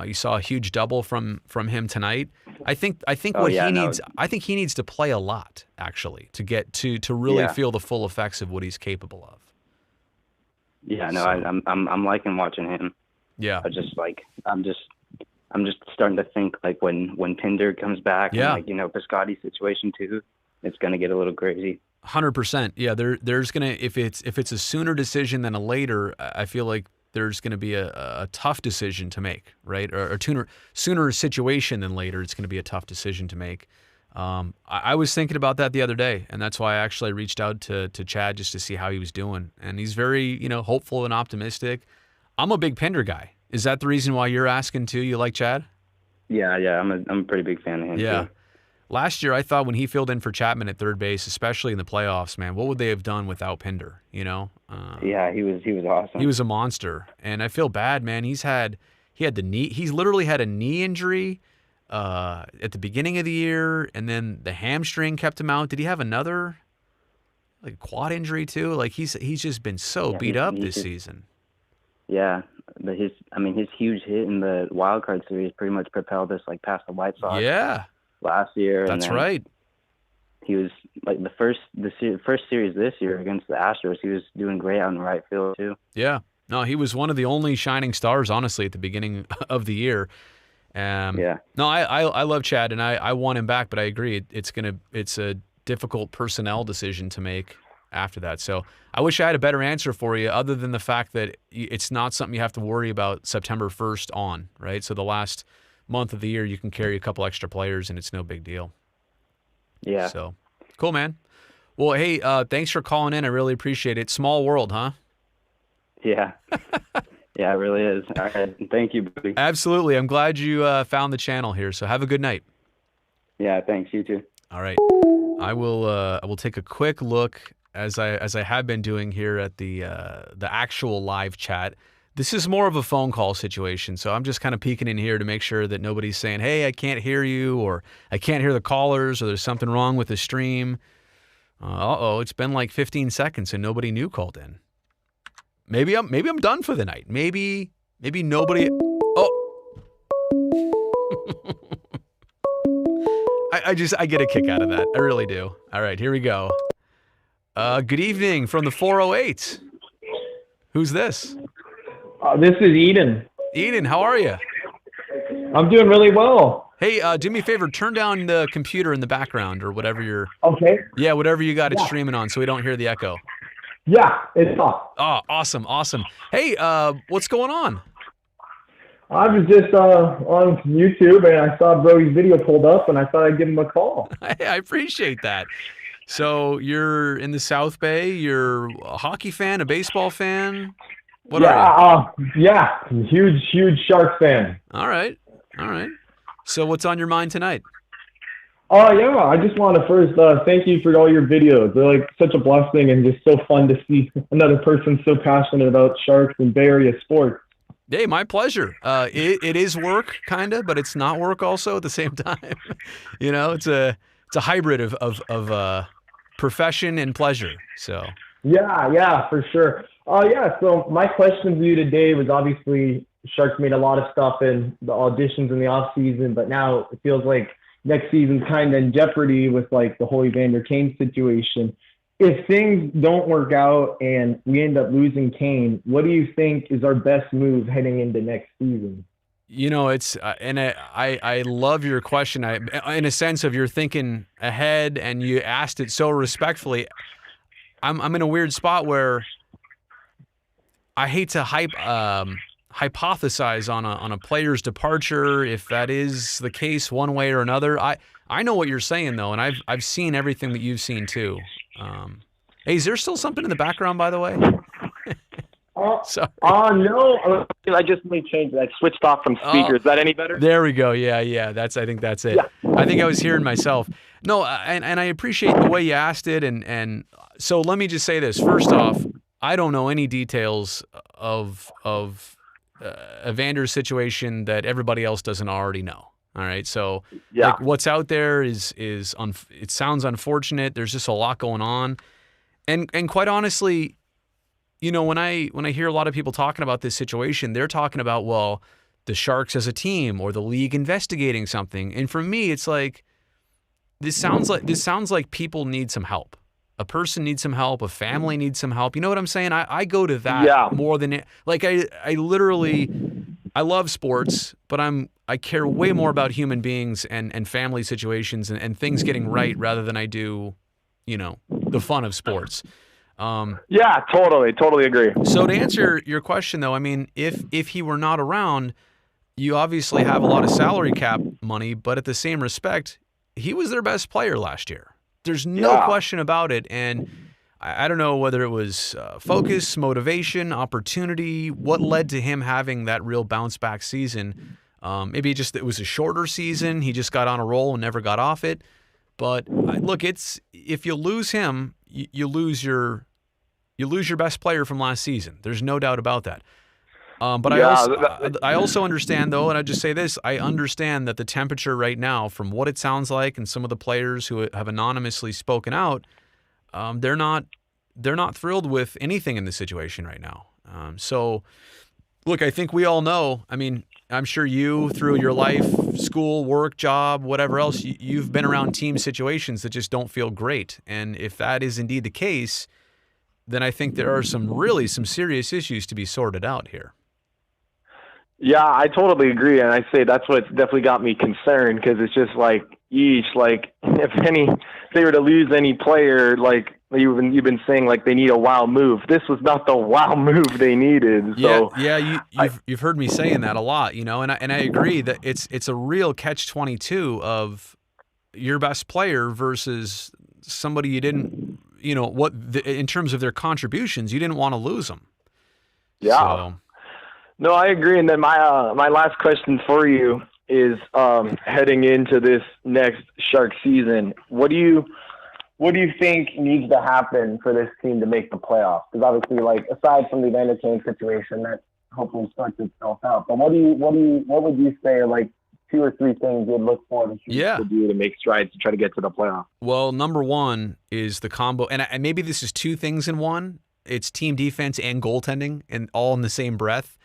You saw a huge double from him tonight. I think he needs to play a lot, actually, to get to really feel the full effects of what he's capable of. Yeah, no, so, I'm liking watching him. Yeah. I'm just starting to think like when Pinder comes back and Piscotty's situation too. It's going to get a little crazy. 100%. Yeah, there's going to if it's a sooner decision than a later, I feel like there's going to be a tough decision to make, right? Or a sooner situation than later, it's going to be a tough decision to make. I was thinking about that the other day, and that's why I actually reached out to Chad just to see how he was doing. And he's very, hopeful and optimistic. I'm a big Pinder guy. Is that the reason why you're asking too? You like Chad? Yeah, I'm a pretty big fan of him. Yeah. Too. Last year, I thought when he filled in for Chapman at third base, especially in the playoffs, man, what would they have done without Pinder? Yeah, he was awesome. He was a monster, and I feel bad, man. He had the knee. He's literally had a knee injury at the beginning of the year, and then the hamstring kept him out. Did he have another quad injury too? Like he's just been so beat up this season. Yeah, but his huge hit in the wild card series pretty much propelled us past the White Sox. Yeah. Last year. That's right. He was the first series this year against the Astros. He was doing great out in right field too. Yeah. No, he was one of the only shining stars, honestly, at the beginning of the year. Yeah. No, I love Chad, and I want him back, but I agree it's a difficult personnel decision to make after that. So I wish I had a better answer for you, other than the fact that it's not something you have to worry about September 1st on, right? So the last month of the year, you can carry a couple extra players, and it's no big deal. Yeah. So, cool, man. Well, hey, thanks for calling in. I really appreciate it. Small world, huh? Yeah. Yeah, it really is. All right. Thank you, buddy. Absolutely. I'm glad you found the channel here. So have a good night. Yeah, thanks. You too. All right. I will take a quick look, as I have been doing here, at the actual live chat. This is more of a phone call situation, so I'm just kind of peeking in here to make sure that nobody's saying, hey, I can't hear you, or I can't hear the callers, or there's something wrong with the stream. It's been like 15 seconds and nobody new called in. Maybe I'm done for the night. Maybe nobody. Oh. I get a kick out of that. I really do. All right, here we go. Good evening from the 408. Who's this? This is Eden. Eden, how are you? I'm doing really well. Hey, do me a favor. Turn down the computer in the background, or whatever you're. Okay. Yeah, whatever you got it streaming on, so we don't hear the echo. Yeah, it's off. Oh, awesome. Hey, what's going on? I was just on YouTube, and I saw Brody's video pulled up, and I thought I'd give him a call. I appreciate that. So you're in the South Bay. You're a hockey fan, a baseball fan. What are you? Yeah, huge Sharks fan. All right. So what's on your mind tonight? Yeah, I just want to first thank you for all your videos. They're such a blessing, and just so fun to see another person so passionate about Sharks and Bay Area sports. Hey, my pleasure. It is work, kind of, but it's not work also at the same time. It's a hybrid of profession and pleasure. So. Yeah, for sure. So my question to you today was, obviously Sharks made a lot of stuff in the auditions in the off season, but now it feels like next season's kind of in jeopardy with the whole Evander Kane situation. If things don't work out and we end up losing Kane, what do you think is our best move heading into next season? It's and I love your question. In a sense of you're thinking ahead, and you asked it so respectfully. I'm in a weird spot where I hate to hypothesize on a player's departure, if that is the case one way or another. I know what you're saying though, and I've seen everything that you've seen too. Hey, is there still something in the background, by the way? Sorry. No, I just made change. I switched off from speaker. Is that any better? There we go. Yeah. I think that's it. Yeah. I think I was hearing myself. No, and I appreciate the way you asked it, and so let me just say this. First off, I don't know any details of Evander's situation that everybody else doesn't already know. All right, so like what's out there is it sounds unfortunate. There's just a lot going on, and quite honestly, you know, when I hear a lot of people talking about this situation, they're talking about, well, the Sharks as a team or the league investigating something, and for me, it's like this sounds like people need some help. A person needs some help. A family needs some help. You know what I'm saying? I go to that more than like I literally I love sports, but I care way more about human beings and family situations and things getting right rather than I do, you know, the fun of sports. Yeah, totally agree. So to answer your question though, I mean, if he were not around, you obviously have a lot of salary cap money, but at the same respect, he was their best player last year. There's no question about it. And I don't know whether it was focus, motivation, opportunity, what led to him having that real bounce back season. Maybe just it was a shorter season. He just got on a roll and never got off it. But look, if you lose him, you lose your best player from last season. There's no doubt about that. But I also understand though, and I just say this: I understand that the temperature right now, from what it sounds like, and some of the players who have anonymously spoken out, they're not thrilled with anything in the situation right now. So, look, I think we all know. I mean, I'm sure you, through your life, school, work, job, whatever else, you've been around team situations that just don't feel great. And if that is indeed the case, then I think there are some serious issues to be sorted out here. Yeah, I totally agree, and I say that's what's definitely got me concerned, because it's just like, if they were to lose any player, like you've been saying, like they need a wow move. This was not the wow move they needed. So you've heard me saying that a lot, you know, and I agree that it's a real catch-22 of your best player versus somebody you didn't, you know, in terms of their contributions, you didn't want to lose them. Yeah. So. No, I agree. And then my last question for you is, heading into this next Shark season, what do you think needs to happen for this team to make the playoffs? Because obviously, like, aside from the Evander Kane situation, that hopefully sorts itself out. But what would you say are like 2 or 3 things you'd look for to do to make strides to try to get to the playoffs? Well, number one is the combo, and maybe this is 2 things in one. It's team defense and goaltending, and all in the same breath.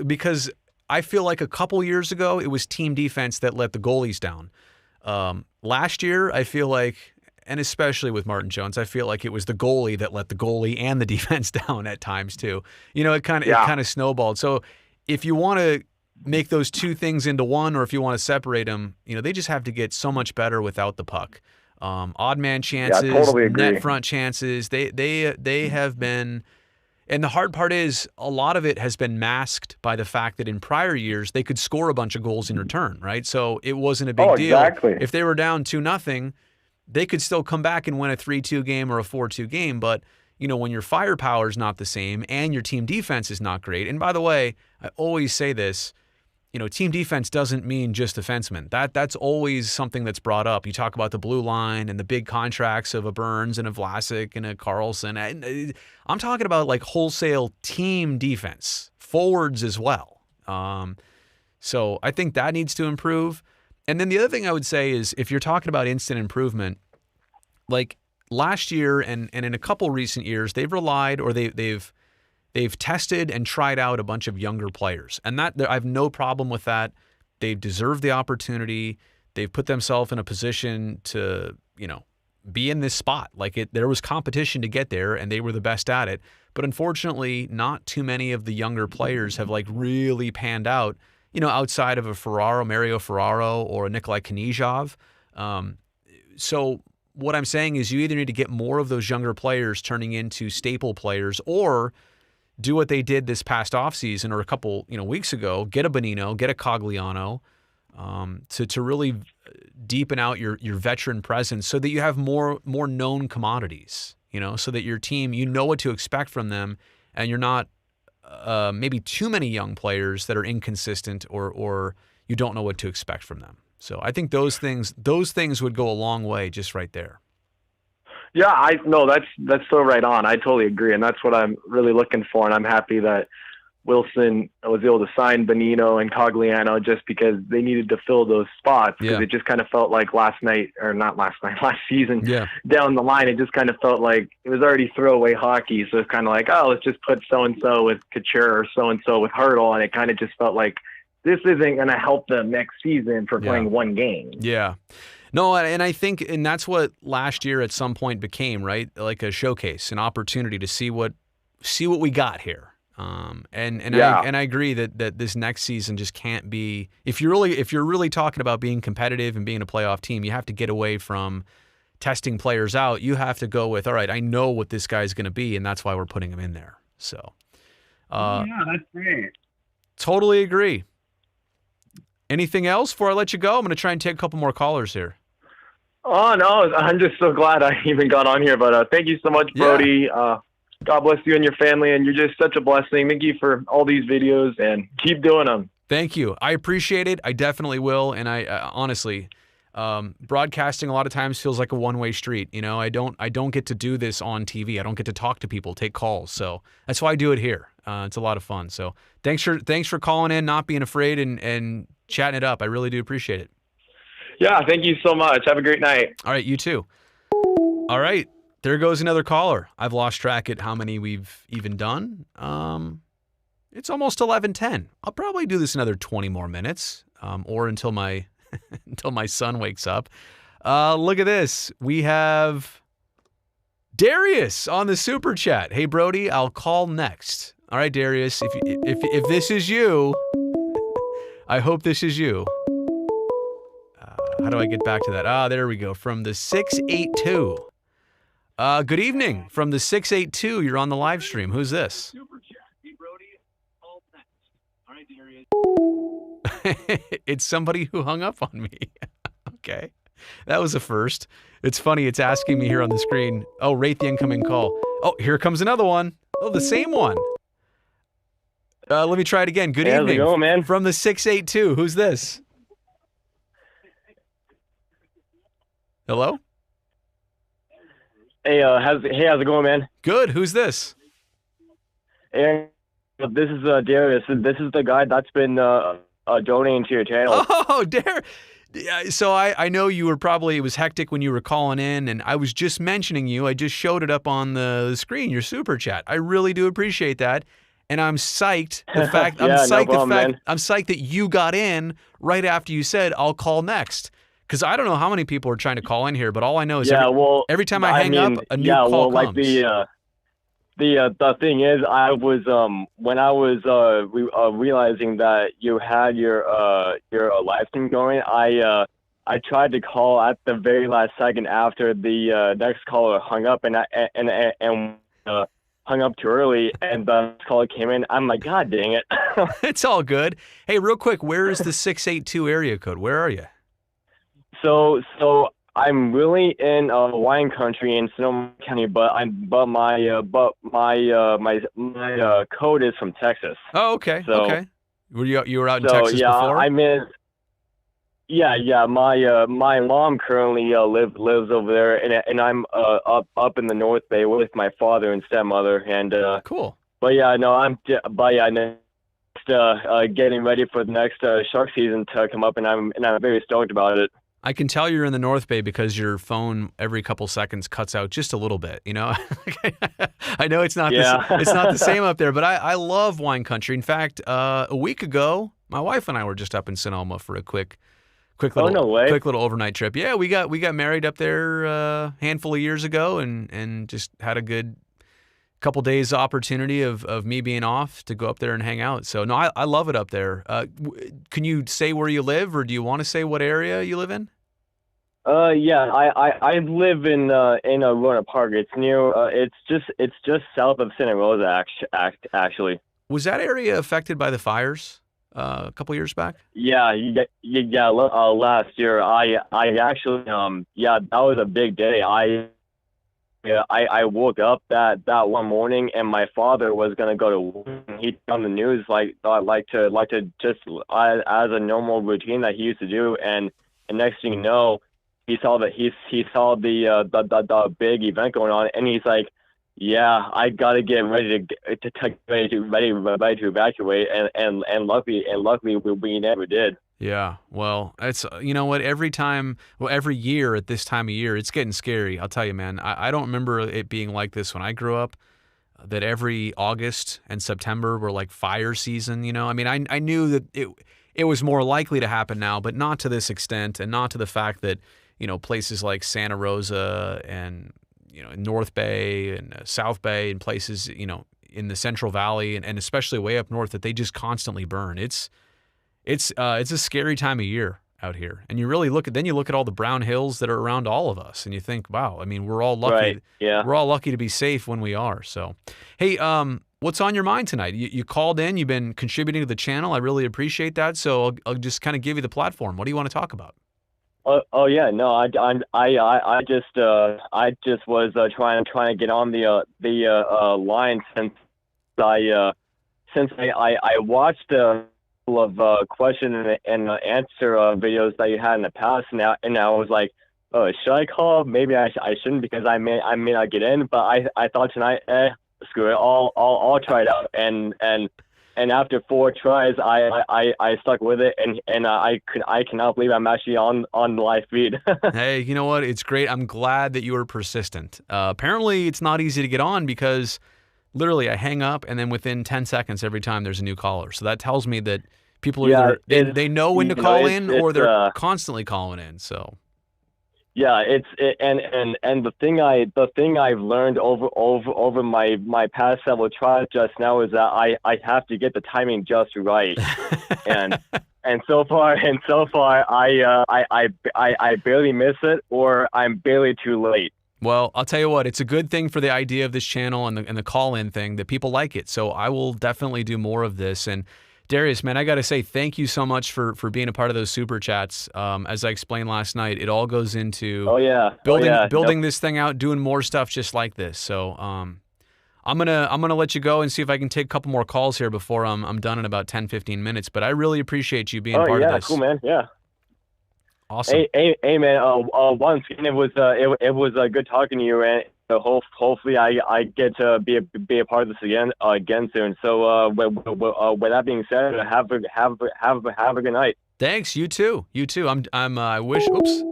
Because I feel like a couple years ago, it was team defense that let the goalies down. Last year, I feel like, and especially with Martin Jones, I feel like it was the goalie that let the goalie and the defense down at times too. You know, it kind of snowballed. So if you want to make those 2 things into one, or if you want to separate them, you know, they just have to get so much better without the puck. Odd man chances, totally agree. Net front chances, they have been. And the hard part is a lot of it has been masked by the fact that in prior years they could score a bunch of goals in return, right? So it wasn't a big deal. Exactly. If they were down 2-0, they could still come back and win a 3-2 game or a 4-2 game. But, you know, when your firepower is not the same and your team defense is not great, and by the way, I always say this, you know, team defense doesn't mean just defensemen. That's always something that's brought up. You talk about the blue line and the big contracts of a Burns and a Vlasic and a Carlson. I'm talking about like wholesale team defense, forwards as well. So I think that needs to improve. And then the other thing I would say is, if you're talking about instant improvement, like last year and in a couple recent years, they've relied, or they've tested and tried out a bunch of younger players, and that I have no problem with that. They deserve the opportunity. They've put themselves in a position to, you know, be in this spot. Like there was competition to get there, and they were the best at it. But unfortunately, not too many of the younger players have like really panned out, you know, outside of a Mario Ferraro or a Nikolai Knizhov. So what I'm saying is, you either need to get more of those younger players turning into staple players, or do what they did this past offseason or a couple, you know, weeks ago, get a Bonino, get a Cogliano, to really deepen out your veteran presence so that you have more known commodities, so that your team, you know what to expect from them, and you're not maybe too many young players that are inconsistent or you don't know what to expect from them. So I think those things would go a long way just right there. Yeah, that's so right on. I totally agree, and that's what I'm really looking for. And I'm happy that Wilson was able to sign Bonino and Cogliano just because they needed to fill those spots. Because it just kind of felt like last season down the line, it just kind of felt like it was already throwaway hockey. So it's kind of like, oh, let's just put so and so with Couture or so and so with Hurdle, and it kind of just felt like this isn't going to help them next season for playing one game. Yeah. No, and I think, and that's what last year at some point became, right? Like a showcase, an opportunity to see what we got here. I agree that this next season just can't be, if you're really talking about being competitive and being a playoff team, you have to get away from testing players out. You have to go with, all right, I know what this guy's going to be, and that's why we're putting him in there. So, yeah, that's great. Totally agree. Anything else before I let you go? I'm going to try and take a couple more callers here. Oh, no, I'm just so glad I even got on here. But thank you so much, Brody. Yeah. God bless you and your family, and you're just such a blessing. Thank you for all these videos, and keep doing them. Thank you. I appreciate it. I definitely will. And I honestly, broadcasting a lot of times feels like a one-way street. I don't get to do this on TV. I don't get to talk to people, take calls. So that's why I do it here. It's a lot of fun. So thanks for calling in, not being afraid, and chatting it up. I really do appreciate it. Yeah, thank you so much. Have a great night. All right, you too. All right, there goes another caller. I've lost track at how many we've even done. It's almost 11:10. I'll probably do this another 20 more minutes, or until my son wakes up. Look at this. We have Darius on the super chat. Hey, Brody, I'll call next. All right, Darius, if this is you, I hope this is you. How do I get back to that? There we go. From the 682. Good evening. From the 682, you're on the live stream. Who's this? It's somebody who hung up on me. Okay. That was a first. It's funny. It's asking me here on the screen. Oh, rate the incoming call. Oh, here comes another one. Oh, the same one. Let me try it again. Good evening. How's it going, man? From the 682. Who's this? Hello? Hey, how's it going, man? Good. Who's this? Hey, this is Darius. This is the guy that's been donating to your channel. Oh, Darius. So I know you were it was hectic when you were calling in, and I was just mentioning you. I just showed it up on the screen, your super chat. I really do appreciate that. And I'm psyched. I'm psyched that you got in right after you said, I'll call next. Because I don't know how many people are trying to call in here, but all I know is every time I hang up, a new call comes. Like the thing is, I was when I was realizing that you had your live stream going, I tried to call at the very last second after the next caller hung up, and hung up too early, and the caller came in. I'm like, God dang it! It's all good. Hey, real quick, where is the 682 area code? Where are you? So I'm really in wine country in Sonoma County, but my code is from Texas. Oh, okay. So, okay. Were you were out in Texas before? I'm in. Yeah. My mom currently lives over there, and I'm up in the North Bay with my father and stepmother. And cool. But yeah, no, I'm getting ready for the next shark season to come up, and I'm very stoked about it. I can tell you're in the North Bay because your phone every couple seconds cuts out just a little bit, I know it's not the same up there, but I love wine country. In fact, a week ago, my wife and I were just up in Sonoma for a quick little overnight trip. Yeah, we got married up there a handful of years ago and just had a good couple days opportunity of me being off to go up there and hang out. So no, I love it up there. Can you say where you live, or do you want to say what area you live in? Yeah, I live in Lorna Park. It's near. It's just south of Santa Rosa, actually. Was that area affected by the fires? a couple years back? Last year, I actually, that was a big day. I woke up that one morning, and my father was gonna go to work. He on the news like to just as a normal routine that he used to do, and next thing you know, he saw the big event going on, and he's like, yeah, I gotta get ready to evacuate, and luckily we never did. Yeah, well, it's you know what, every year at this time of year, it's getting scary. I'll tell you, man. I don't remember it being like this when I grew up, that every August and September were like fire season, you know? I mean, I knew that it was more likely to happen now, but not to this extent, and not to the fact that, you know, places like Santa Rosa and, you know, North Bay and South Bay and places, you know, in the Central Valley and especially way up north, that they just constantly burn. It's a scary time of year out here. And you really look at all the brown hills that are around all of us, and you think, wow, I mean, we're all lucky. Right, yeah. We're all lucky to be safe when we are. So, hey, what's on your mind tonight? You called in, you've been contributing to the channel. I really appreciate that. So I'll just kind of give you the platform. What do you want to talk about? Oh yeah, no, I just was trying to get on the line since I watched of question and answer videos that you had in the past now, and I was like, oh, should I call? Maybe I shouldn't, because I may not get in, but I thought tonight, screw it, I'll try it out, and after 4 tries, I stuck with it, and I cannot believe I'm actually on the live feed. Hey, you know what? It's great. I'm glad that you were persistent. Apparently, it's not easy to get on, because literally I hang up, and then within 10 seconds every time there's a new caller. So that tells me that people are either they know when to call in, or they're constantly calling in. So yeah, and the thing I've learned over my past several tries just now is that I have to get the timing just right, and so far I barely miss it, or I'm barely too late. Well, I'll tell you what, it's a good thing for the idea of this channel and the call-in thing that people like it. So I will definitely do more of this. And Darius, man, I got to say thank you so much for being a part of those super chats. As I explained last night, it all goes into building this thing out, doing more stuff just like this. So I'm gonna let you go and see if I can take a couple more calls here before I'm done in about 10-15 minutes. But I really appreciate you being part of this. Cool, man. Yeah. Awesome. Hey, man. Once again, it was good talking to you, and hopefully I get to be a part of this again soon. So with that being said, have a good night. Thanks. You too. I wish. Oops.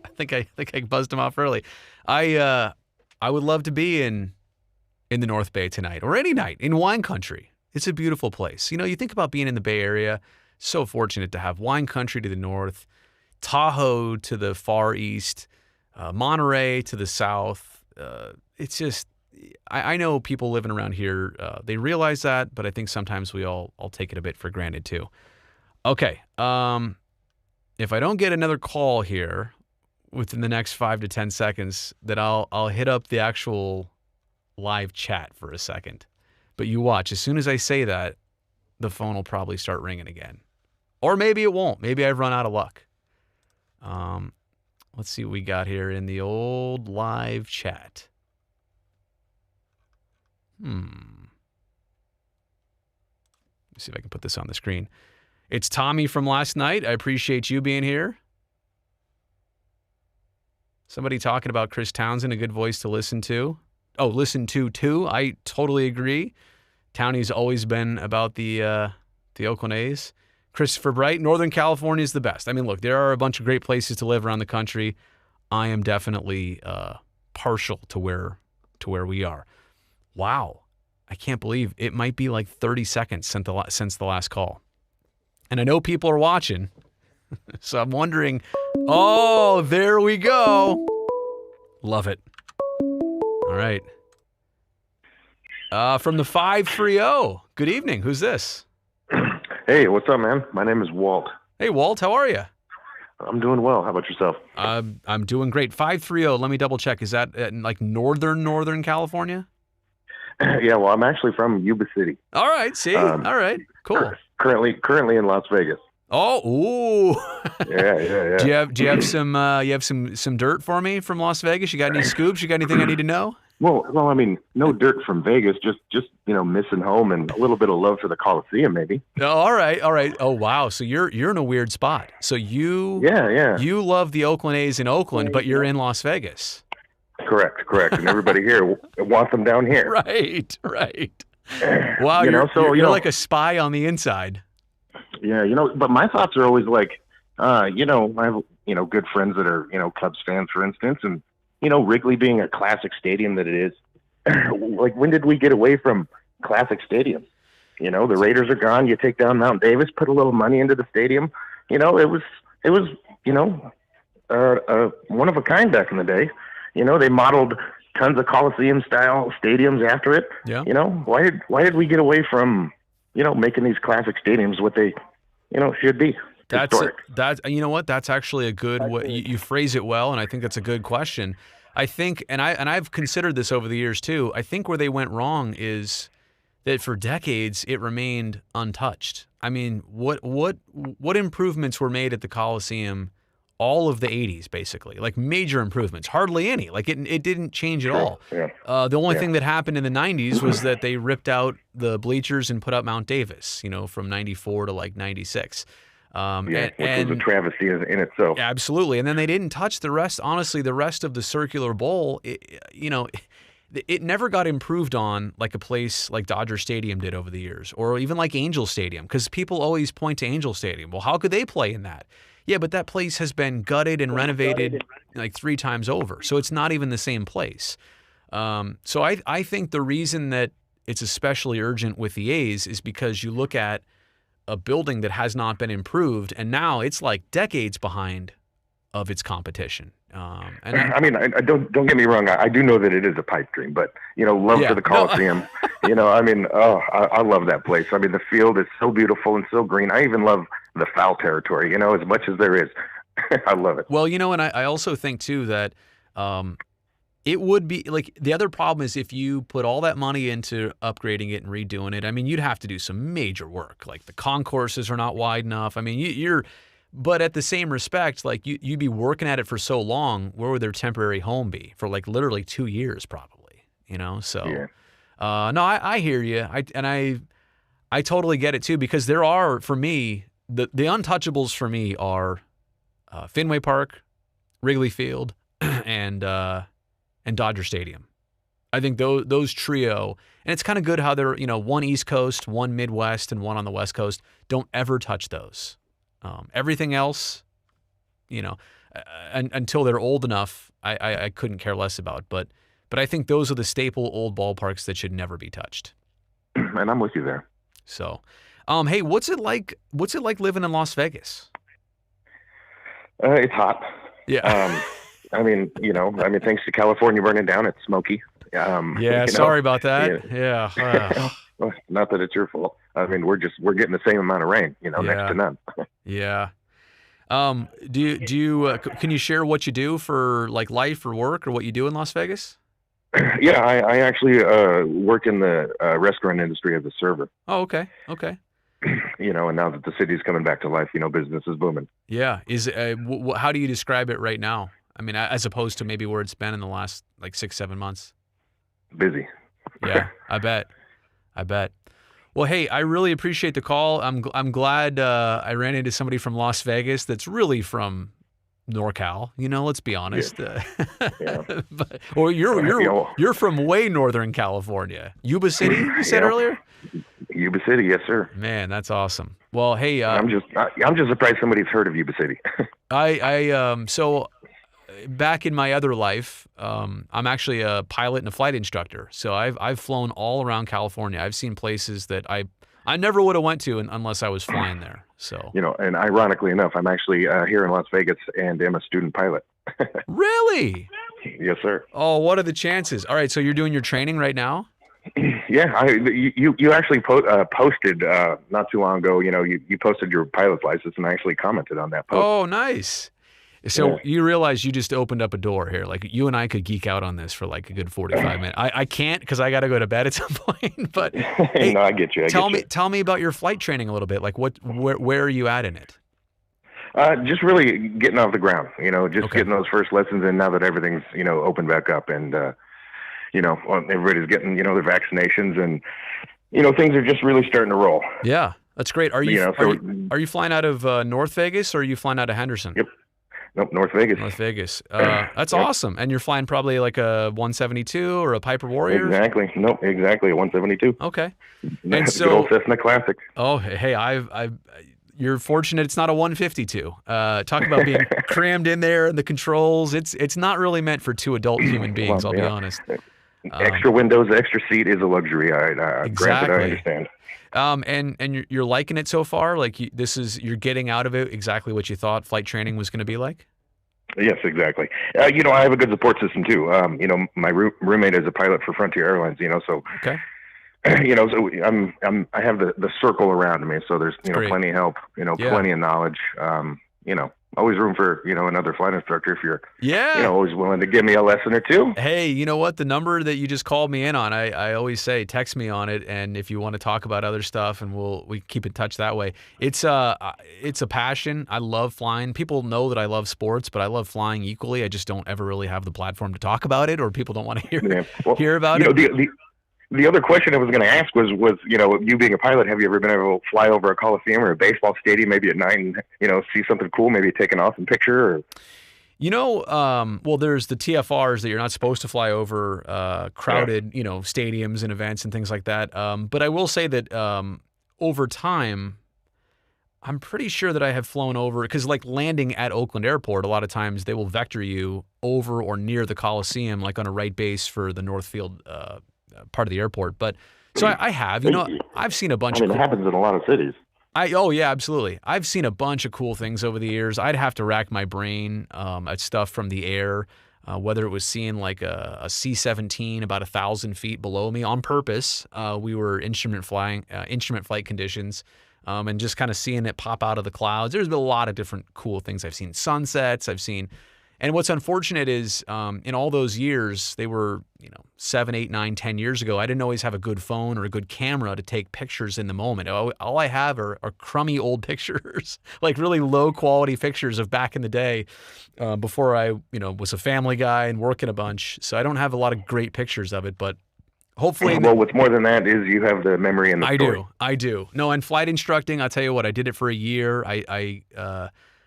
I think I buzzed him off early. I would love to be in the North Bay tonight, or any night in wine country. It's a beautiful place. You know, you think about being in the Bay Area. So fortunate to have wine country to the north, Tahoe to the far east, Monterey to the south. It's just, I know people living around here, they realize that, but I think sometimes we all take it a bit for granted too. Okay, if I don't get another call here within the next 5 to 10 seconds, then I'll hit up the actual live chat for a second. But you watch, as soon as I say that, the phone will probably start ringing again. Or maybe it won't. Maybe I've run out of luck. Let's see what we got here in the old live chat. Let me see if I can put this on the screen. It's Tommy from last night. I appreciate you being here. Somebody talking about Chris Townsend, a good voice to listen to. Oh, listen to too. I totally agree. Townie's always been about the Oakland A's. Christopher Bright, Northern California is the best. I mean, look, there are a bunch of great places to live around the country. I am definitely partial to where we are. Wow. I can't believe it might be like 30 seconds since the last call. And I know people are watching, so I'm wondering, oh, there we go. Love it. All right. From the 530. Good evening. Who's this? Hey, what's up, man? My name is Walt. Hey, Walt. How are you? I'm doing well. How about yourself? I'm doing great. 530. Let me double check. Is that in like Northern California? Yeah, well, I'm actually from Yuba City. All right. See? All right. Cool. Currently in Las Vegas. Oh, ooh. Yeah. Do you have some dirt for me from Las Vegas? You got any scoops? You got anything I need to know? Well, I mean, no dirt from Vegas, just missing home and a little bit of love for the Coliseum, maybe. Oh, all right. Oh, wow. So you're in a weird spot. So you you love the Oakland A's in Oakland, but you're in Las Vegas. Correct. And everybody here wants them down here. Right. Wow, you're like a spy on the inside. Yeah, but my thoughts are always like, I have, good friends that are, Cubs fans, for instance, and, Wrigley being a classic stadium that it is, like, when did we get away from classic stadiums? The Raiders are gone. You take down Mount Davis, put a little money into the stadium. It was one of a kind back in the day. They modeled tons of Coliseum-style stadiums after it. Yeah. Why did we get away from, making these classic stadiums what they, should be? Historic. You know what? That's actually a good way. You phrase it well, and I think that's a good question. I think, and I've considered this over the years too. I think where they went wrong is that for decades it remained untouched. I mean, what improvements were made at the Coliseum? All of the 80s, basically, like major improvements, hardly any. Like it didn't change at all. Yeah. The only thing that happened in the 90s was that they ripped out the bleachers and put up Mount Davis, from 94 to like 96. Which was a travesty in itself. Absolutely. And then they didn't touch the rest. Honestly, the rest of the circular bowl, it never got improved on like a place like Dodger Stadium did over the years, or even like Angel Stadium, because people always point to Angel Stadium. Well, how could they play in that? Yeah, but that place has been gutted and renovated like 3 times over, so it's not even the same place. So I think the reason that it's especially urgent with the A's is because you look at a building that has not been improved, and now it's like decades behind of its competition. Don't get me wrong. I do know that it is a pipe dream, but love for the Coliseum. I love that place. I mean, the field is so beautiful and so green. I even love the foul territory. As much as there is, I love it. Well, and I also think too that it would be like the other problem is if you put all that money into upgrading it and redoing it. I mean, you'd have to do some major work. Like the concourses are not wide enough. I mean, But at the same respect, like you'd be working at it for so long, where would their temporary home be? For like literally 2 years, probably. So, no, I hear you. I totally get it too, because there are, for me, the untouchables for me are Fenway Park, Wrigley Field, and Dodger Stadium. I think those trio, and it's kind of good how they're one East Coast, one Midwest, and one on the West Coast. Don't ever touch those. Everything else, until they're old enough, I couldn't care less about. But I think those are the staple old ballparks that should never be touched. And I'm with you there. So, hey, what's it like living in Las Vegas? It's hot. Yeah. Thanks to California burning down, it's smoky. Sorry about that. Yeah. Not that it's your fault. I mean, we're getting the same amount of rain, next to none. Yeah. Do you can you share what you do for like life or work, or what you do in Las Vegas? Yeah, I actually work in the restaurant industry as a server. Oh, okay. And now that the city's coming back to life, business is booming. Yeah. How do you describe it right now? I mean, as opposed to maybe where it's been in the last like 6-7 months. Busy. Yeah, I bet. Well, hey, I really appreciate the call. I'm glad I ran into somebody from Las Vegas that's really from NorCal. Let's be honest. Yeah. Or you're from way northern California, Yuba City. You said earlier. Yuba City, yes, sir. Man, that's awesome. Well, hey, I'm just surprised somebody's heard of Yuba City. So back in my other life, I'm actually a pilot and a flight instructor. So I've flown all around California. I've seen places that I never would have went to unless I was flying there. So and ironically enough, I'm actually here in Las Vegas and am a student pilot. Really? Yes, sir. Oh, what are the chances? All right, so you're doing your training right now? Yeah, you actually posted not too long ago. You posted your pilot's license, and I actually commented on that post. Oh, nice. So you realize you just opened up a door here. Like you and I could geek out on this for like a good 45 minutes. I can't because I got to go to bed at some point. But hey, no, I get you. Tell me about your flight training a little bit. Like where are you at in it? Just really getting off the ground. Getting those first lessons in now that everything's opened back up and everybody's getting their vaccinations and things are just really starting to roll. Yeah, that's great. Are you flying out of North Vegas or are you flying out of Henderson? Yep. Nope, North Vegas. North Vegas. That's awesome. And you're flying probably like a 172 or a Piper Warrior? Exactly. Nope, exactly, a 172. Okay. And so, good old Cessna Classic. Oh, hey, you're fortunate it's not a 152. Talk about being crammed in there and the controls. It's not really meant for two adult human beings, I'll be honest. Extra windows, extra seat is a luxury. Exactly. Granted, I understand. And you're liking it so far? Like you're getting out of it exactly what you thought flight training was going to be like? Yes, exactly. I have a good support system too. My roommate is a pilot for Frontier Airlines. So okay. So I have the circle around me. So there's plenty of help. Plenty of knowledge. Always room for another flight instructor if you're always willing to give me a lesson or two. Hey, you know what? The number that you just called me in on, I always say text me on it, and if you want to talk about other stuff, and we keep in touch that way. It's a passion. I love flying. People know that I love sports, but I love flying equally. I just don't ever really have the platform to talk about it, or people don't want to hear about it. The other question I was going to ask was you being a pilot, have you ever been able to fly over a coliseum or a baseball stadium maybe at night and see something cool, maybe take an awesome picture? Or... well, there's the TFRs that you're not supposed to fly over crowded, stadiums and events and things like that. But I will say that over time, I'm pretty sure that I have flown over, because like landing at Oakland Airport, a lot of times they will vector you over or near the Coliseum, like on a right base for the Northfield part of the airport. But so I have, I've seen a bunch of it happens in a lot of cities. Oh yeah, absolutely. I've seen a bunch of cool things over the years. I'd have to rack my brain at stuff from the air, whether it was seeing like a C-17 about 1,000 feet below me on purpose. We were instrument flight conditions, and just kind of seeing it pop out of the clouds. There's been a lot of different cool things. I've seen sunsets. And what's unfortunate is in all those years, they were 7, 8, 9, 10 years ago, I didn't always have a good phone or a good camera to take pictures in the moment. All I have are crummy old pictures, like really low quality pictures of back in the day before I was a family guy and working a bunch. So I don't have a lot of great pictures of it, but hopefully. Well, what's more than that is you have the memory and the story. I do. No, and flight instructing, I'll tell you what, I did it for a year.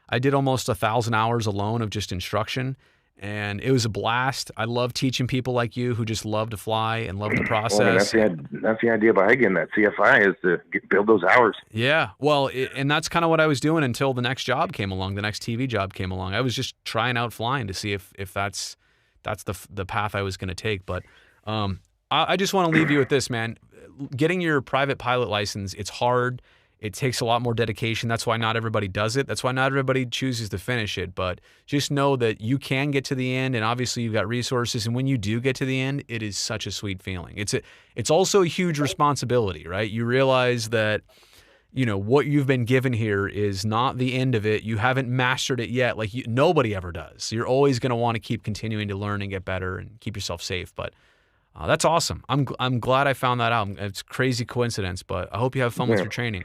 I did almost 1,000 hours alone of just instruction, and it was a blast. I love teaching people like you who just love to fly and love the process. Well, that's the idea behind getting that CFI is to build those hours. Yeah, well, and that's kind of what I was doing until the next job came along, the next TV job came along. I was just trying out flying to see if that's the path I was going to take. But I just want to leave you with this, man. Getting your private pilot license, it's hard. It takes a lot more dedication. That's why not everybody does it. That's why not everybody chooses to finish it. But just know that you can get to the end, and obviously you've got resources. And when you do get to the end, it is such a sweet feeling. It's also a huge responsibility, right? You realize that what you've been given here is not the end of it. You haven't mastered it yet. Like nobody ever does. You're always going to want to keep continuing to learn and get better and keep yourself safe. But that's awesome. I'm glad I found that out. It's a crazy coincidence, but I hope you have fun with your training.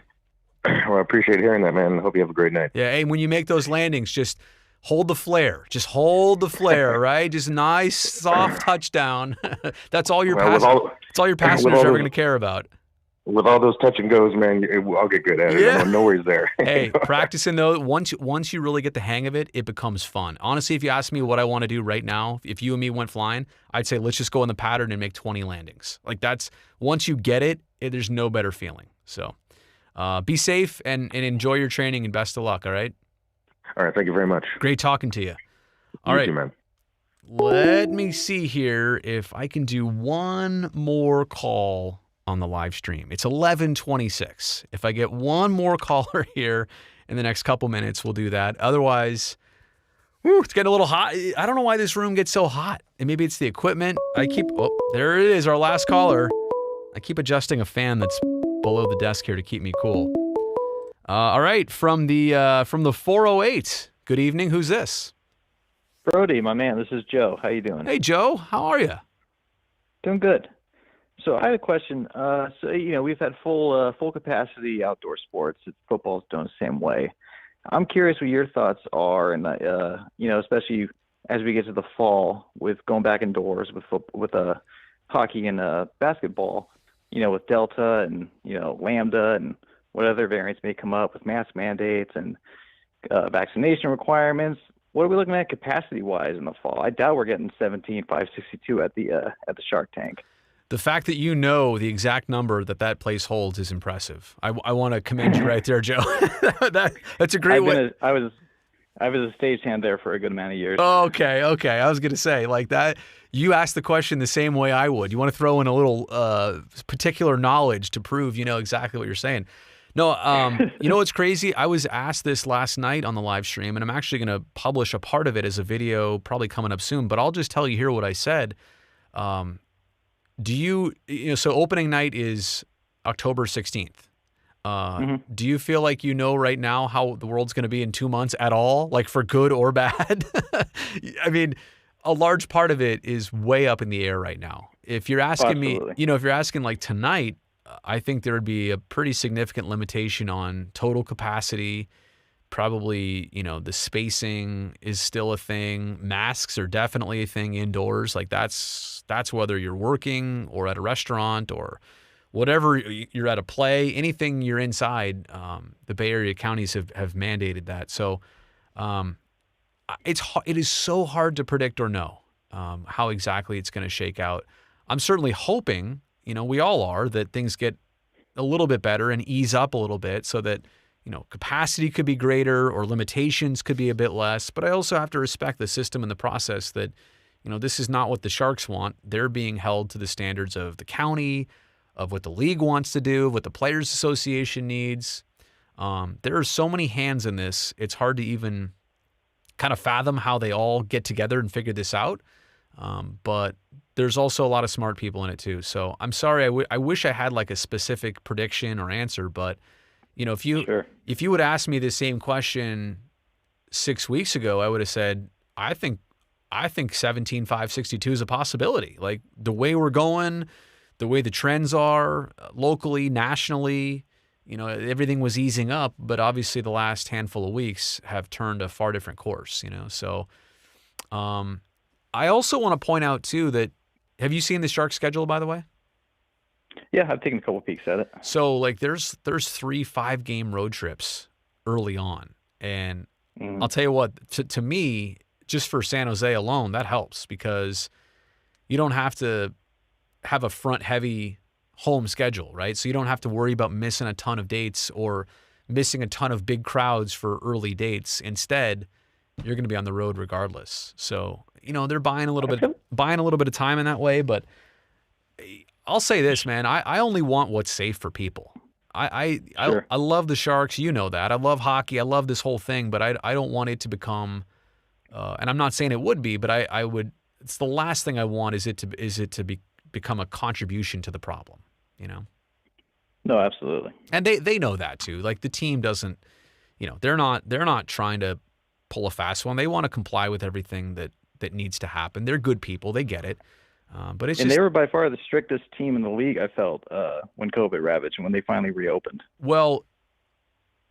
Well, I appreciate hearing that, man. I hope you have a great night. Yeah, hey, when you make those landings, just hold the flare. Just hold the flare, right? Just nice, soft touchdown. That's all your passengers are ever going to care about. With all those touch and goes, man, I'll get good at it. Yeah. No worries there. Hey, practicing those, once you really get the hang of it, it becomes fun. Honestly, if you ask me what I want to do right now, if you and me went flying, I'd say let's just go in the pattern and make 20 landings. Like once you get it, there's no better feeling. So be safe and enjoy your training, and best of luck, all right? All right, thank you very much. Great talking to you. All right, man. Let me see here if I can do one more call on the live stream. It's 11:26. If I get one more caller here in the next couple minutes, we'll do that. Otherwise, it's getting a little hot. I don't know why this room gets so hot. And maybe it's the equipment. There it is, our last caller. I keep adjusting a fan that's below the desk here to keep me cool. All right, from the 408. Good evening. Who's this? Brody, my man, this is Joe. How you doing? Hey, Joe. How are you? Doing good. So I had a question. We've had full capacity outdoor sports. Football's done the same way. I'm curious what your thoughts are, and especially as we get to the fall with going back indoors with hockey and basketball. With Delta and Lambda and what other variants may come up with mask mandates and vaccination requirements. What are we looking at capacity-wise in the fall? I doubt we're getting 17,562 at the Shark Tank. The fact that you know the exact number that place holds is impressive. I want to commend you right there, Joe. That's a great way. I was a stagehand there for a good amount of years. Okay. I was going to say, like that, you asked the question the same way I would. You want to throw in a little particular knowledge to prove you know exactly what you're saying. No, you know what's crazy? I was asked this last night on the live stream, and I'm actually going to publish a part of it as a video probably coming up soon, but I'll just tell you here what I said. So opening night is October 16th. Do you feel like you know right now how the world's going to be in 2 months at all, like for good or bad? I mean, a large part of it is way up in the air right now. If you're asking me, if you're asking like tonight, I think there would be a pretty significant limitation on total capacity. Probably, the spacing is still a thing. Masks are definitely a thing indoors. Like that's whether you're working or at a restaurant or whatever, you're at a play, anything you're inside, the Bay Area counties have mandated that. So it is so hard to predict or know how exactly it's going to shake out. I'm certainly hoping, we all are, that things get a little bit better and ease up a little bit so that, capacity could be greater or limitations could be a bit less. But I also have to respect the system and the process that, this is not what the Sharks want. They're being held to the standards of the county, of what the league wants to do, what the Players Association needs. There are so many hands in this, it's hard to even kind of fathom how they all get together and figure this out. But there's also a lot of smart people in it too. So I'm sorry, I wish I had like a specific prediction or answer, but if you would ask me the same question 6 weeks ago, I would have said, I think 17,562 is a possibility. Like the way we're going, the way the trends are locally, nationally, everything was easing up, but obviously the last handful of weeks have turned a far different course, So I also want to point out too that, have you seen the Sharks schedule, by the way? Yeah, I've taken a couple peeks at it. So like there's 3 5-game road trips early on. And I'll tell you what, to me, just for San Jose alone, that helps because you don't have to have a front-heavy home schedule, right? So you don't have to worry about missing a ton of dates or missing a ton of big crowds for early dates. Instead, you're going to be on the road regardless. So, they're buying a little bit of time in that way. But I'll say this, man, I only want what's safe for people. I love the Sharks. You know that. I love hockey. I love this whole thing, but I don't want it to become, and I'm not saying it would be, but I would, it's the last thing I want is it to become a contribution to the problem, No, absolutely. And they know that too. Like the team doesn't, they're not trying to pull a fast one. They want to comply with everything that needs to happen. They're good people. They get it. But it's they were by far the strictest team in the league, I felt, when COVID ravaged and when they finally reopened. Well,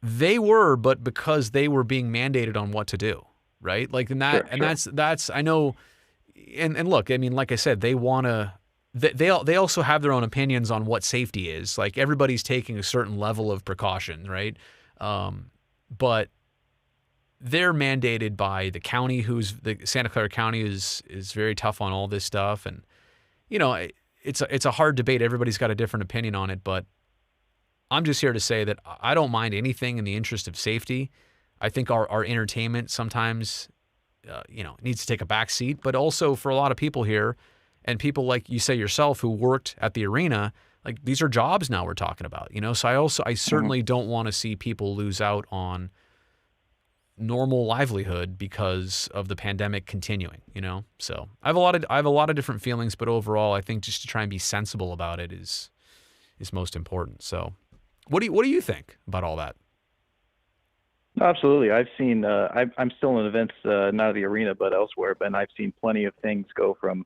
they were, but because they were being mandated on what to do, right? Like, that's I know. And look, I mean, like I said, they want to. They also have their own opinions on what safety is. Like everybody's taking a certain level of precaution, right? But they're mandated by the county, the Santa Clara County is very tough on all this stuff. And, it's a hard debate. Everybody's got a different opinion on it, but I'm just here to say that I don't mind anything in the interest of safety. I think our entertainment sometimes, needs to take a back seat, but also for a lot of people here and people like you say yourself who worked at the arena, like these are jobs now we're talking about, So I certainly don't want to see people lose out on normal livelihood because of the pandemic continuing, So I have a lot of different feelings, but overall, I think just to try and be sensible about it is most important. So what do you think about all that? Absolutely. I've seen, I'm still in events, not at the arena, but elsewhere, but I've seen plenty of things go from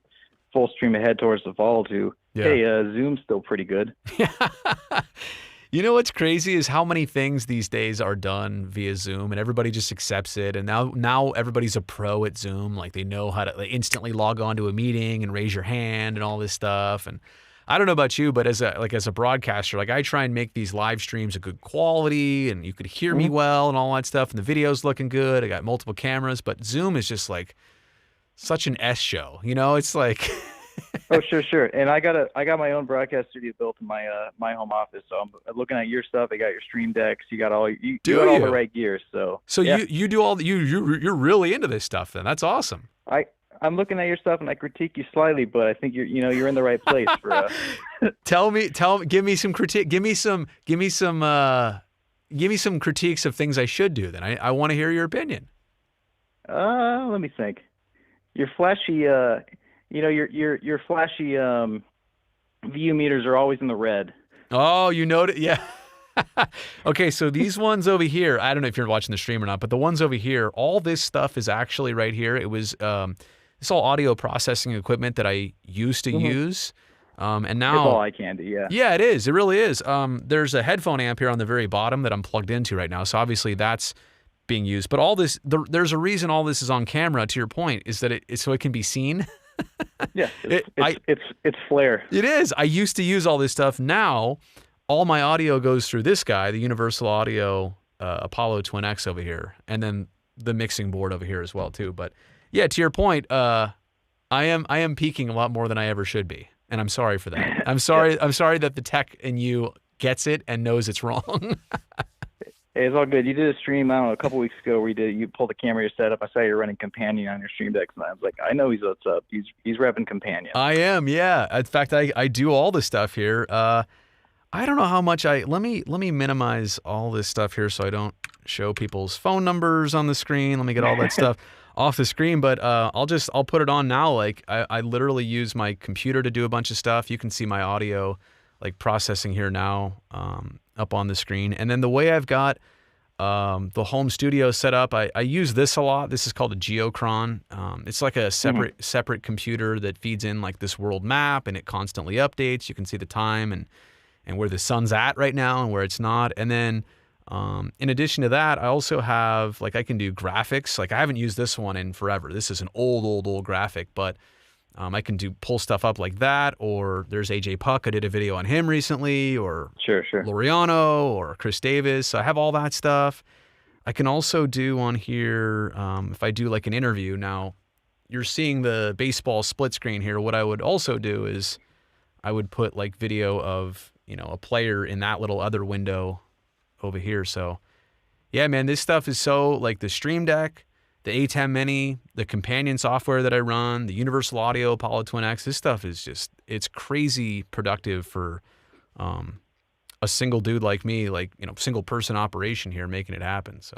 full stream ahead towards the fall to, hey, Zoom's still pretty good. You know what's crazy is how many things these days are done via Zoom, and everybody just accepts it. And now everybody's a pro at Zoom. Like, they know how to instantly log on to a meeting and raise your hand and all this stuff. And I don't know about you, but as a broadcaster, like, I try and make these live streams of good quality, and you could hear me well and all that stuff, and the video's looking good. I got multiple cameras, but Zoom is just like such an S show. You know, it's like. Oh, sure. And I got my own broadcast studio built in my my home office. So I'm looking at your stuff. I got your stream decks. You got all all the right gear. So yeah. you do all you're really into this stuff then. That's awesome. I'm looking at your stuff and I critique you slightly, but I think you're in the right place for. Give me some critique. Give me some critiques of things I should do. Then I want to hear your opinion. Let me think. Your flashy. Your flashy view meters are always in the red. Oh, you noticed? Yeah. Okay, so these ones over here, I don't know if you're watching the stream or not, but the ones over here, all this stuff is actually right here. It was it's all audio processing equipment that I used to use. And now it's all eye candy, yeah. Yeah, it is. It really is. There's a headphone amp here on the very bottom that I'm plugged into right now. So obviously that's being used. But all this, there's a reason all this is on camera, to your point, is that so it can be seen. Yeah, it's flair. It is. I used to use all this stuff. Now, all my audio goes through this guy, the Universal Audio Apollo Twin X over here, and then the mixing board over here as well too. But yeah, to your point, I am peaking a lot more than I ever should be, and I'm sorry for that. I'm sorry. I'm sorry that the tech in you gets it and knows it's wrong. Hey, it's all good. You did a stream, I don't know, a couple weeks ago where you pulled the camera, you set up. I saw you running Companion on your stream decks, and I was like, I know he's what's up. He's repping Companion. I am, yeah. In fact, I do all this stuff here. I don't know how much let me minimize all this stuff here so I don't show people's phone numbers on the screen. Let me get all that stuff off the screen, but I'll put it on now. Like, I literally use my computer to do a bunch of stuff. You can see my audio like processing here now up on the screen. And then the way I've got the home studio set up, I use this a lot. This is called a Geochron. It's like a separate computer that feeds in like this world map, and it constantly updates. You can see the time and where the sun's at right now and where it's not. And then in addition to that, I also have, like, I can do graphics. Like, I haven't used this one in forever. This is an old graphic, but I can pull stuff up like that, or there's AJ Puck. I did a video on him recently, or sure. Laureano, or Chris Davis. So I have all that stuff. I can also do on here, if I do like an interview. Now, you're seeing the baseball split screen here. What I would also do is I would put like video of, a player in that little other window over here. So yeah, man, this stuff is so, like, the Stream Deck, the A10 Mini, the Companion software that I run, the Universal Audio Apollo Twin X, this stuff is just, it's crazy productive for a single dude like me, like, single person operation here making it happen. So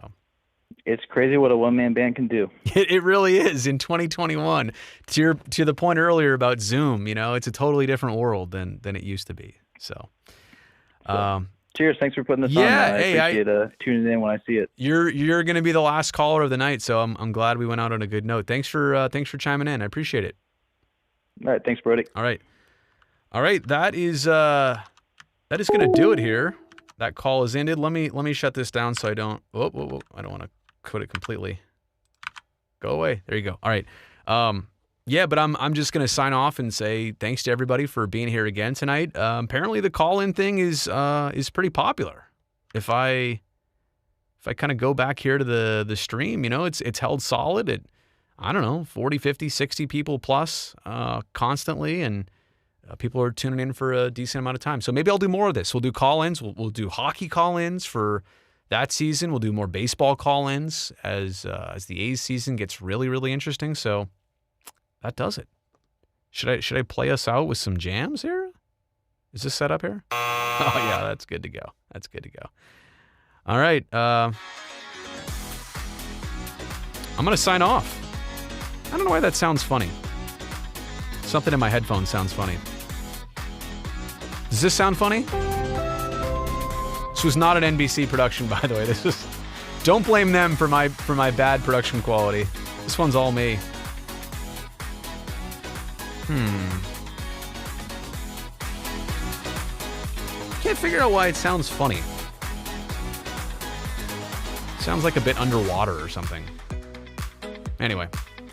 it's crazy what a one-man band can do. It really is in 2021. To the point earlier about Zoom, it's a totally different world than it used to be. So cheers. Thanks for putting this on. I appreciate tuning in when I see it. You're going to be the last caller of the night, so I'm glad we went out on a good note. Thanks for chiming in. I appreciate it. All right, thanks, Brody. All right. That is going to do it here. That call is ended. Let me shut this down so I don't. Whoa. I don't want to quit it completely. Go away. There you go. All right. Yeah, but I'm just going to sign off and say thanks to everybody for being here again tonight. Apparently the call-in thing is pretty popular. If I kind of go back here to the stream, it's held solid at, I don't know, 40, 50, 60 people plus constantly, and people are tuning in for a decent amount of time. So maybe I'll do more of this. We'll do call-ins. We'll do hockey call-ins for that season. We'll do more baseball call-ins as the A's season gets really, really interesting. So that does it. Should I play us out with some jams here? Is this set up here? Oh yeah, that's good to go. All right. I'm gonna sign off. I don't know why that sounds funny. Something in my headphones sounds funny. Does this sound funny? This was not an NBC production, by the way. This Don't blame them for my bad production quality. This one's all me. Can't figure out why it sounds funny. Sounds like a bit underwater or something. Anyway.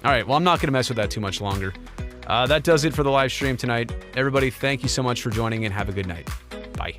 All right, well, I'm not going to mess with that too much longer. That does it for the live stream tonight. Everybody, thank you so much for joining in. Have a good night. Bye.